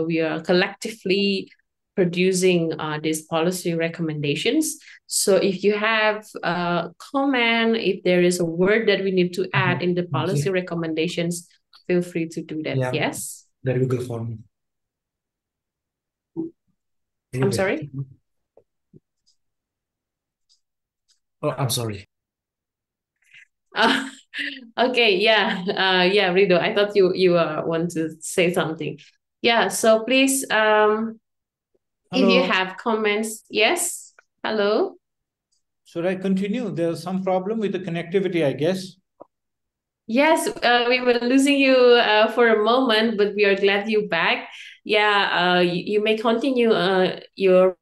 we are collectively producing these policy recommendations. So if you have a comment, if there is a word that we need to add in the policy recommendations, feel free to do that. Yeah, yes? That Google form. I'm sorry? Oh, I'm sorry. Okay, yeah, yeah, Rido, I thought you want to say something. Yeah, so please, if you have comments, yes, hello. Should I continue? There's some problem with the connectivity, I guess. Yes, we were losing you for a moment, but we are glad you're back. Yeah, you may continue your.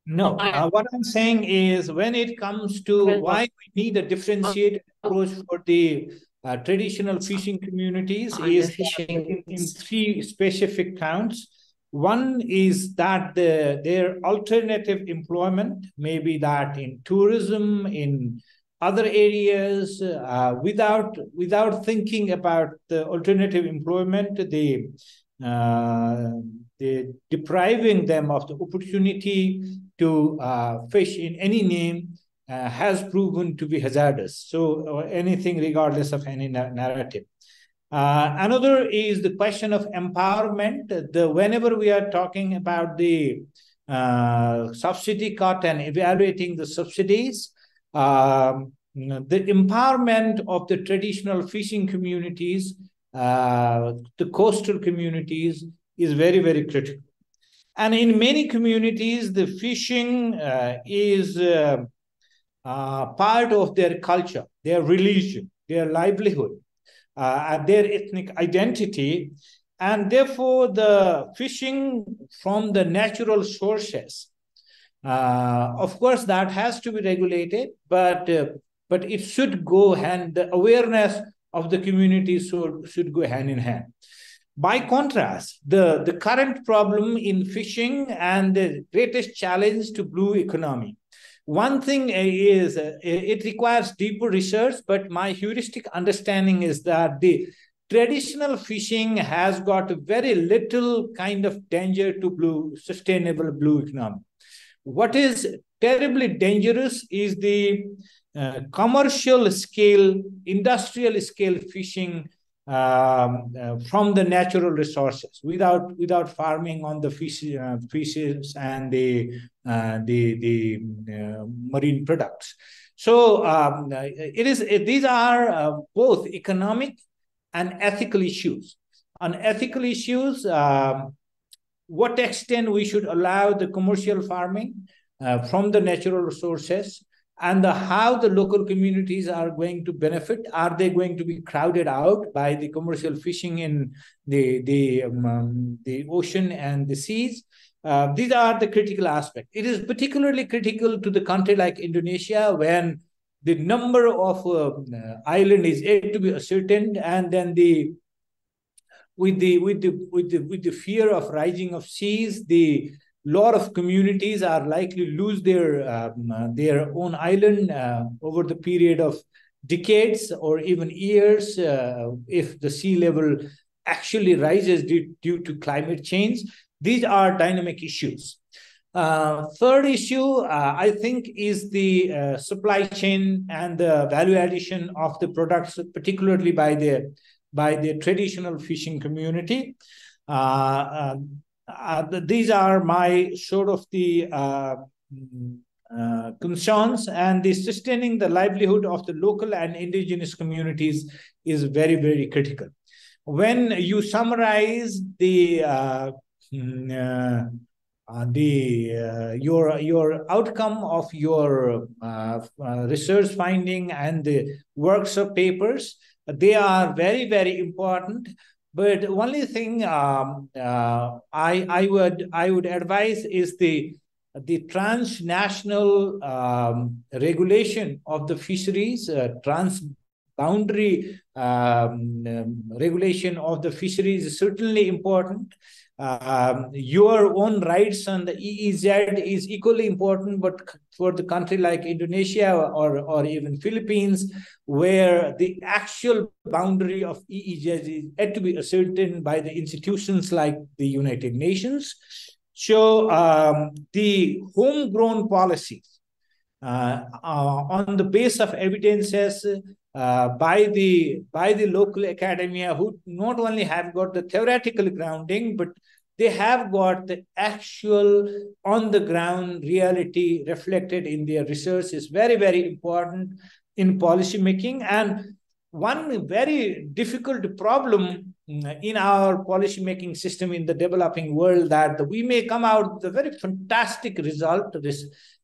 No, what I'm saying is when it comes to why we need a differentiated approach for the traditional fishing communities is in three specific counts. One is that their alternative employment, maybe that in tourism, in other areas, without thinking about the alternative employment, depriving them of the opportunity to fish in any name has proven to be hazardous. So anything regardless of any narrative. Another is the question of empowerment. Whenever we are talking about the subsidy cut and evaluating the subsidies, the empowerment of the traditional fishing communities, the coastal communities, is very, very critical. And in many communities, the fishing is part of their culture, their religion, their livelihood, their ethnic identity. And therefore, the fishing from the natural sources, of course, that has to be regulated, but it should go hand, the awareness of the community should go hand in hand. By contrast, the current problem in fishing and the greatest challenge to blue economy. One thing is it requires deeper research, but my heuristic understanding is that the traditional fishing has got very little kind of danger to sustainable blue economy. What is terribly dangerous is the commercial scale, industrial scale fishing from the natural resources without farming on the fishes and the marine products. So these are both economic and ethical issues. On ethical issues, what extent we should allow the commercial farming from the natural resources, and how the local communities are going to benefit. Are they going to be crowded out by the commercial fishing in the ocean and the seas? These are the critical aspects. It is particularly critical to the country like Indonesia, when the number of island is yet to be ascertained, and then with the fear of rising of seas, the lot of communities are likely to lose their own island over the period of decades or even years if the sea level actually rises due to climate change. These are dynamic issues. Third issue, I think, is the supply chain and the value addition of the products, particularly by the traditional fishing community. These are my sort of the concerns, and the sustaining the livelihood of the local and indigenous communities is very, very critical. When you summarize your outcome of your research finding and the workshop papers, they are very, very important. But only thing I would advise is the transnational regulation of the fisheries, transboundary regulation of the fisheries is certainly important. Your own rights on the EEZ is equally important, but for the country like Indonesia or even Philippines, where the actual boundary of EEZ is yet to be ascertained by the institutions like the United Nations. So the homegrown policies on the base of evidences by the local academia, who not only have got the theoretical grounding, but they have got the actual on the ground reality reflected in their research, is very, very important in policy making. And one very difficult problem in our policy making system in the developing world, that we may come out with a very fantastic result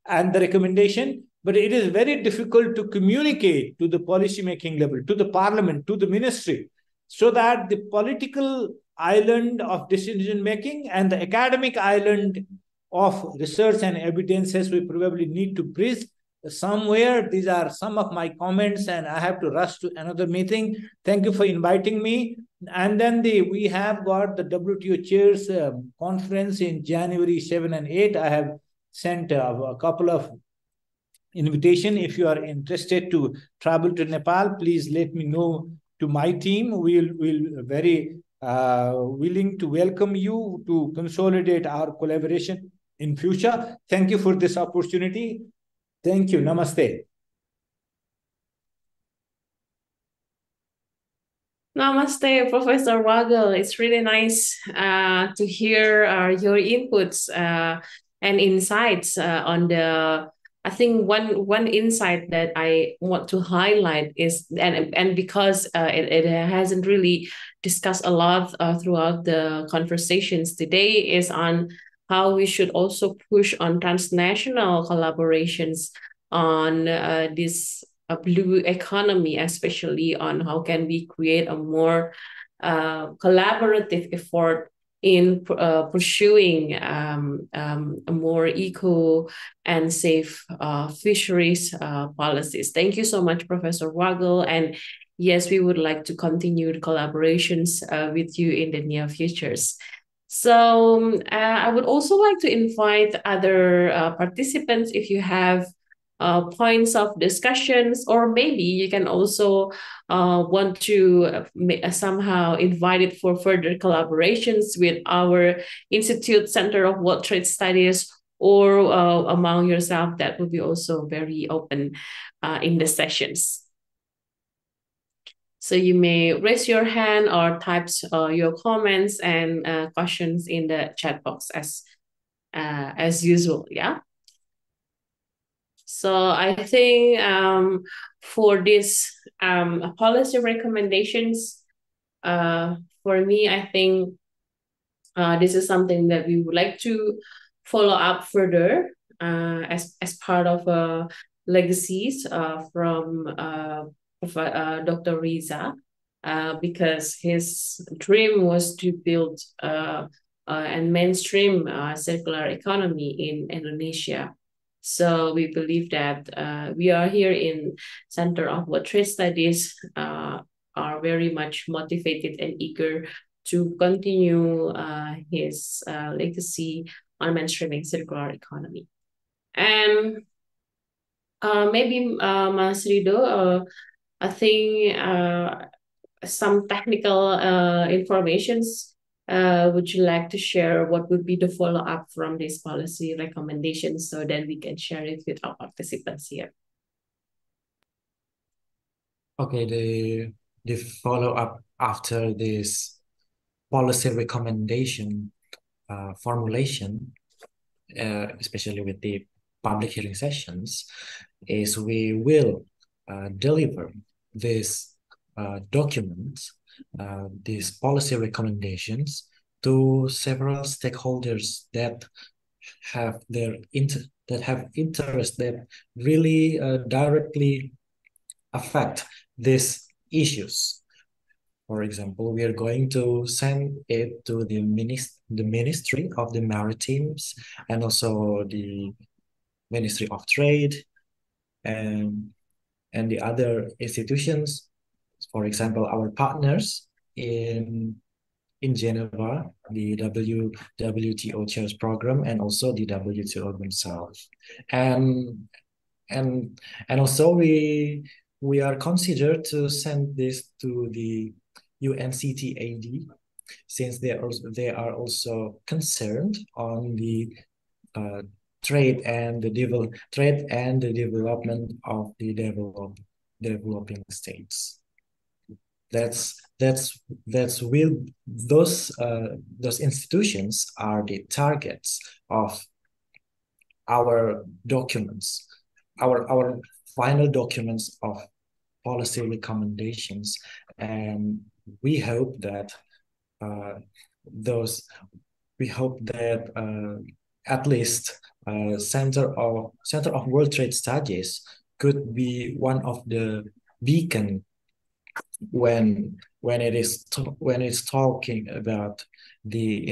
and the recommendation, but it is very difficult to communicate to the policy making level, to the parliament, to the ministry, so that the political island of decision making and the academic island of research and evidences we probably need to bridge somewhere. These are some of my comments, and I have to rush to another meeting. Thank you for inviting me. And then we have got the WTO Chairs conference in January 7 and 8. I have sent a couple of invitation. If you are interested to travel to Nepal, please let me know to my team. We'll very willing to welcome you to consolidate our collaboration in future. Thank you for this opportunity. Thank you. Namaste. Namaste, Professor Wagel. It's really nice to hear your inputs and insights on the. I think one insight that I want to highlight is, and because it hasn't really discussed a lot throughout the conversations today, is on how we should also push on transnational collaborations on this a blue economy, especially on how can we create a more collaborative effort in pursuing a more eco and safe fisheries policies. Thank you so much, Professor Wagel. And yes, we would like to continue the collaborations with you in the near futures. So I would also like to invite other participants if you have points of discussions, or maybe you can also want to somehow invite it for further collaborations with our Institute Center of World Trade Studies, or among yourself. That would be also very open in the sessions. So you may raise your hand or type your comments and questions in the chat box as usual. Yeah. So I think for this policy recommendations, for me, I think this is something that we would like to follow up further as part of legacies from Dr. Riza, because his dream was to build and mainstream circular economy in Indonesia. So we believe that we are here in Center of World Trade Studies are very much motivated and eager to continue his legacy on mainstreaming circular economy. And maybe Mas Rido, I think some technical informations. Would you like to share what would be the follow-up from these policy recommendations so that we can share it with our participants here? Okay, the follow-up after this policy recommendation formulation, especially with the public hearing sessions, is we will deliver this document, these policy recommendations to several stakeholders that have interest that really directly affect these issues. For example, we are going to send it to the Ministry of the Maritimes and also the Ministry of Trade and the other institutions. For example, our partners in Geneva, the WTO Chairs Program, and also the WTO themselves. And also we are considered to send this to the UNCTAD, since they are also concerned on the trade and the development of the developing states. Those institutions are the targets of our documents, our final documents of policy recommendations, and we hope that at least Center of World Trade Studies could be one of the beacon when it's talking about the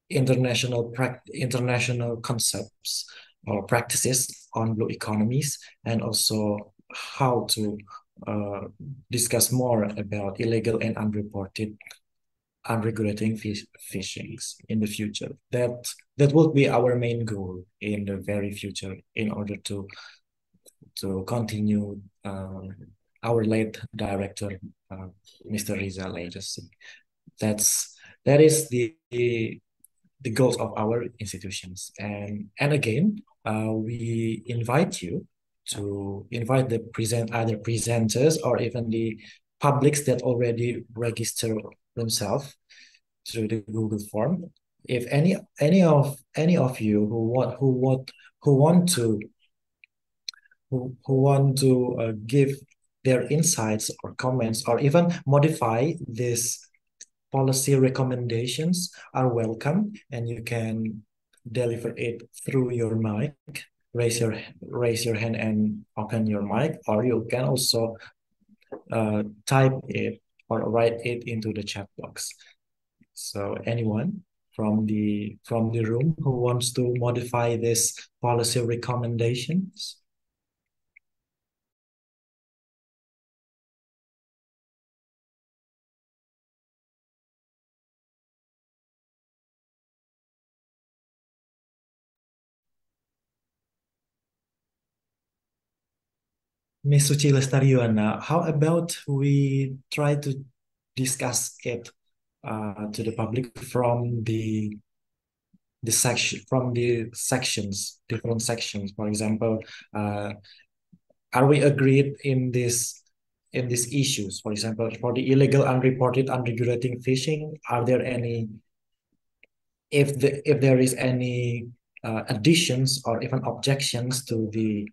international concepts or practices on blue economies, and also how to discuss more about illegal and unregulated fishings in the future. That will be our main goal in the very future, in order to continue our late director, Mr. Riza Legacy. That is the goals of our institutions. And again, we invite you to invite the other presenters or even the publics that already register themselves through the Google form. If any of you who want to give their insights or comments or even modify this policy recommendations are welcome, and you can deliver it through your mic. Raise your hand and open your mic, or you can also type it or write it into the chat box. So anyone from the room who wants to modify this policy recommendations? Ms. Suci Lestariwana, how about we try to discuss it to the public from the sections, different sections. For example, are we agreed in these issues? For example, for the illegal, unreported, unregulated fishing, are there any? If there is any additions or even objections to the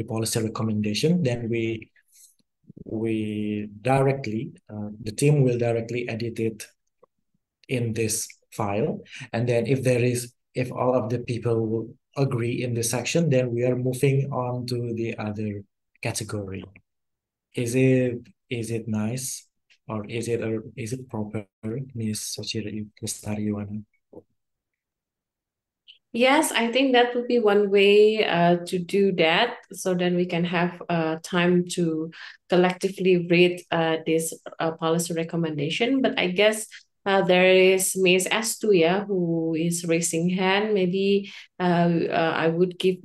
policy recommendation, then we directly the team will directly edit it in this file, and then if all of the people will agree in this section, then we are moving on to the other category. Is it nice, or is it proper, Ms. Suci Lestariwana? Yes, I think that would be one way to do that, so then we can have time to collectively read this policy recommendation. But I guess there is Ms. Astu, yeah, who is raising hand. Maybe I would give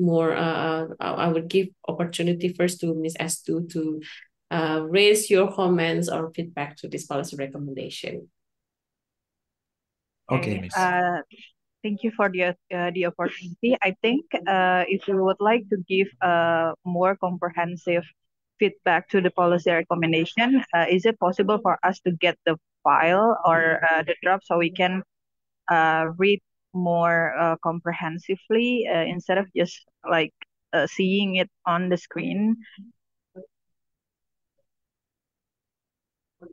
opportunity first to Ms. Astu to raise your comments or feedback to this policy recommendation. Okay, Miss. Thank you for the opportunity. I think if you would like to give a more comprehensive feedback to the policy recommendation, is it possible for us to get the file or the draft so we can read more comprehensively instead of just like seeing it on the screen?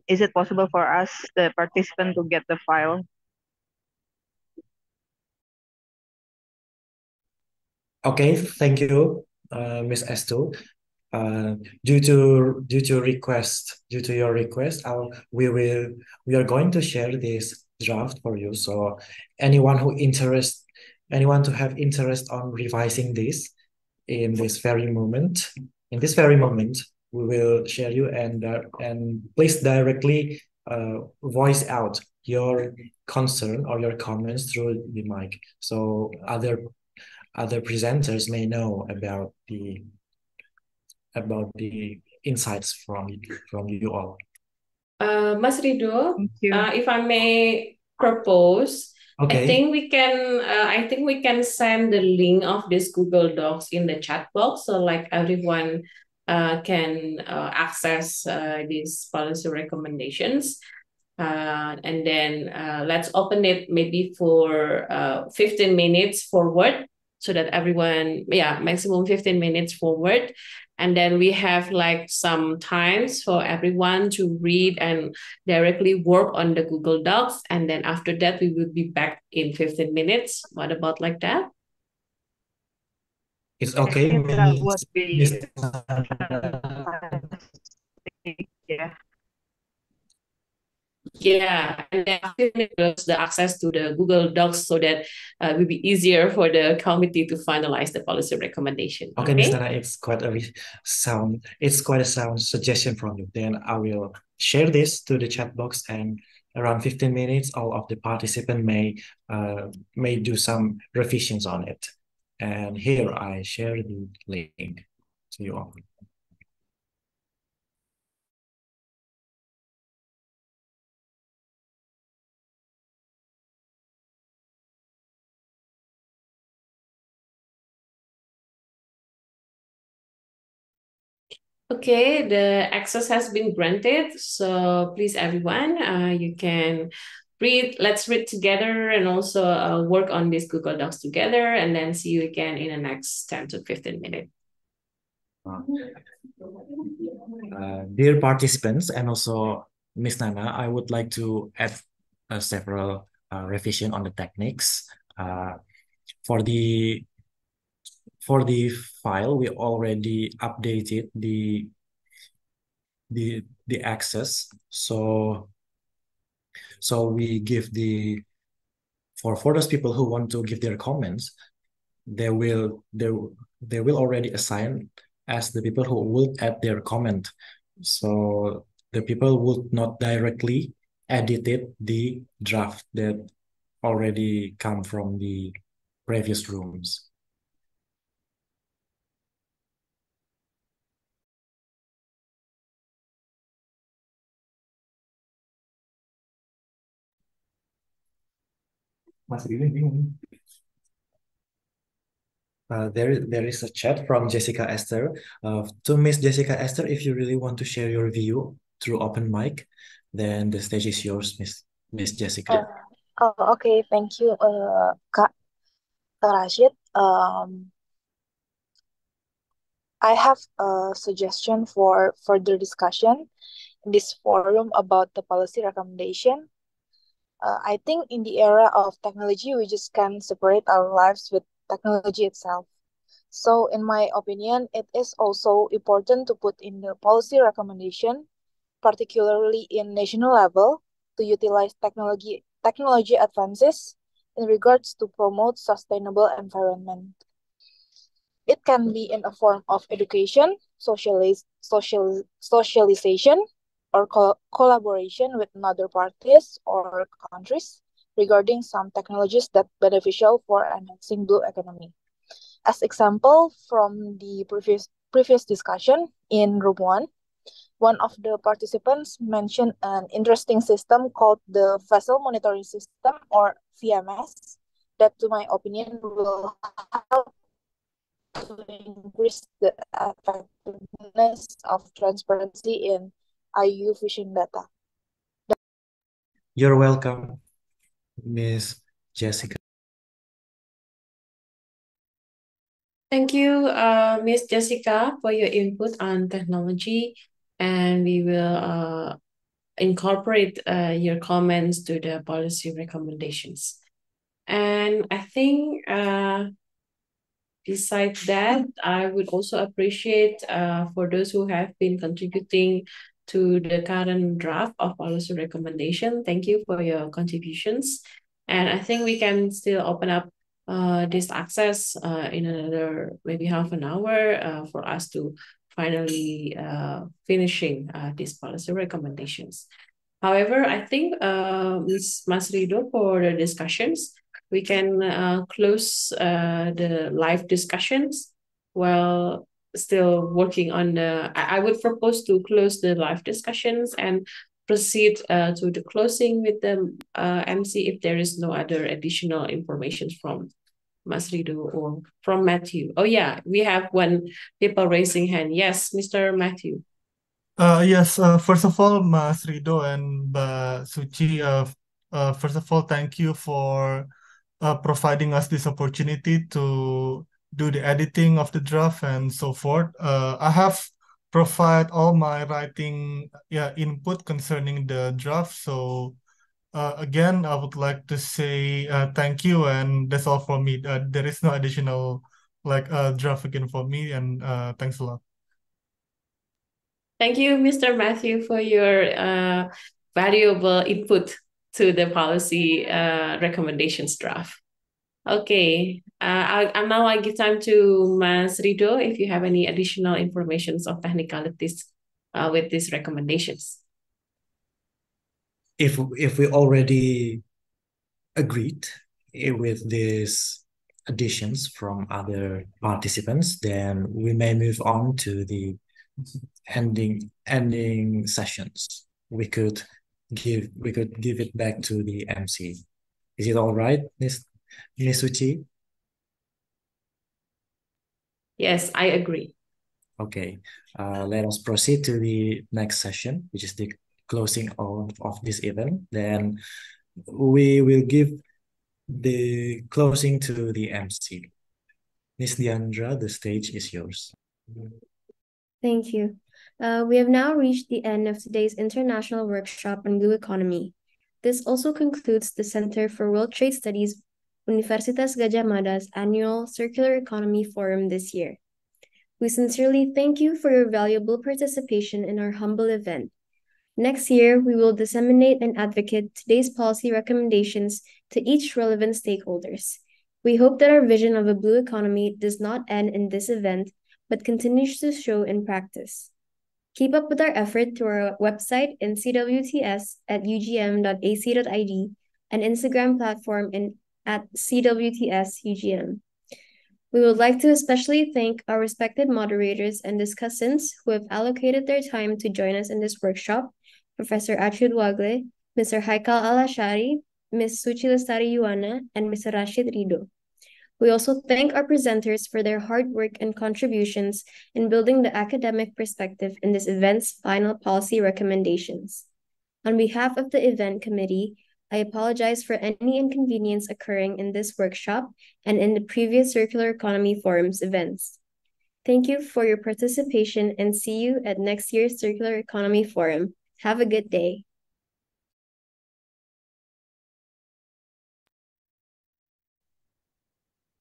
Is it possible for us, the participant, to get the file? Okay, thank you, Ms. Estu. Due to your request, we are going to share this draft for you. So anyone who have interest on revising this in this very moment, we will share you, and please directly voice out your concern or your comments through the mic, so other presenters may know about the insights from you all. Mas Rido, Thank you. if I may propose, Okay. I think we can send the link of this Google Docs in the chat box, so like everyone can access these policy recommendations. And then let's open it maybe for 15 minutes forward, so that everyone, maximum 15 minutes forward. And then we have like some times for everyone to read and directly work on the Google Docs. And then after that, we will be back in 15 minutes. What about like that? It's okay. That would be yeah. Yeah, and then after the access to the Google Docs, so that it will be easier for the committee to finalize the policy recommendation. Okay, Ms. Nana, it's quite a sound suggestion from you. Then I will share this to the chat box, and around 15 minutes, all of the participants may do some revisions on it. And here I share the link to you all. Okay, the access has been granted. So please, everyone, you can read. Let's read together and also work on this Google Docs together, and then see you again in the next 10 to 15 minutes. Dear participants and also Ms. Nana, I would like to add several revision on the techniques. For the file, we already updated the access. So we give for those people who want to give their comments, they will already assign as the people who will add their comment. So the people would not directly edit the draft that already come from the previous rooms. There is a chat from Jessica Esther. To Miss Jessica Esther, if you really want to share your view through open mic, then the stage is yours, Miss Jessica. Okay, thank you, Kak Rashid. I have a suggestion for further discussion in this forum about the policy recommendation. I think in the era of technology, we just can't separate our lives with technology itself. So in my opinion, it is also important to put in the policy recommendation, particularly in national level, to utilize technology advances in regards to promote sustainable environment. It can be in a form of education, socialization, or collaboration with other parties or countries regarding some technologies that beneficial for enhancing blue economy. As example, from the previous discussion in room 1, one of the participants mentioned an interesting system called the Vessel Monitoring System, or VMS, that to my opinion will help to increase the effectiveness of transparency in IU fishing data. You're welcome, Miss Jessica. Thank you, Miss Jessica, for your input on technology, and we will incorporate your comments to the policy recommendations. And I think besides that, I would also appreciate for those who have been contributing to the current draft of policy recommendation. Thank you for your contributions. And I think we can still open up this access in another maybe half an hour for us to finally finishing these policy recommendations. However, I think Ms. Masrido, for the discussions, we can close the live discussions while still working on I would propose to close the live discussions and proceed to the closing with the MC if there is no other additional information from Masrido or from Matthew. Oh yeah, we have one people raising hand. Yes, Mr. Matthew. Yes, first of all, Mas Rido and Mbak Suci, first of all, thank you for providing us this opportunity to do the editing of the draft and so forth. I have provided all my writing input concerning the draft. So again, I would like to say thank you, and that's all for me. There is no additional draft again for me, and thanks a lot. Thank you, Mr. Matthew, for your valuable input to the policy recommendations draft. Okay, now I give time to Mas Rido if you have any additional informations or technicalities with these recommendations. If we already agreed with these additions from other participants, then we may move on to the ending sessions. We could give it back to the MC. Is it all right, Miss Suchi? Yes, I agree. Okay, let us proceed to the next session, which is the closing of this event. Then we will give the closing to the MC. Ms. Diandra, the stage is yours. Thank you. We have now reached the end of today's international workshop on blue economy. This also concludes the Center for World Trade Studies Universitas Gadjah Mada's annual Circular Economy Forum this year. We sincerely thank you for your valuable participation in our humble event. Next year, we will disseminate and advocate today's policy recommendations to each relevant stakeholders. We hope that our vision of a blue economy does not end in this event, but continues to show in practice. Keep up with our effort through our website in CWTS at ugm.ac.id and Instagram platform at CWTS UGM. We would like to especially thank our respected moderators and discussants who have allocated their time to join us in this workshop, Professor Achud Wagle, Mr. Haikal Alashari, Ms. Suchi Lestari Yuana, and Mr. Rashid Rido. We also thank our presenters for their hard work and contributions in building the academic perspective in this event's final policy recommendations. On behalf of the event committee, I apologize for any inconvenience occurring in this workshop and in the previous Circular Economy Forum's events. Thank you for your participation and see you at next year's Circular Economy Forum. Have a good day.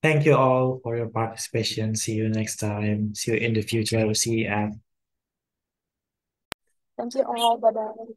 Thank you all for your participation. See you next time. See you in the future. CEF. Thank you all. Bye-bye.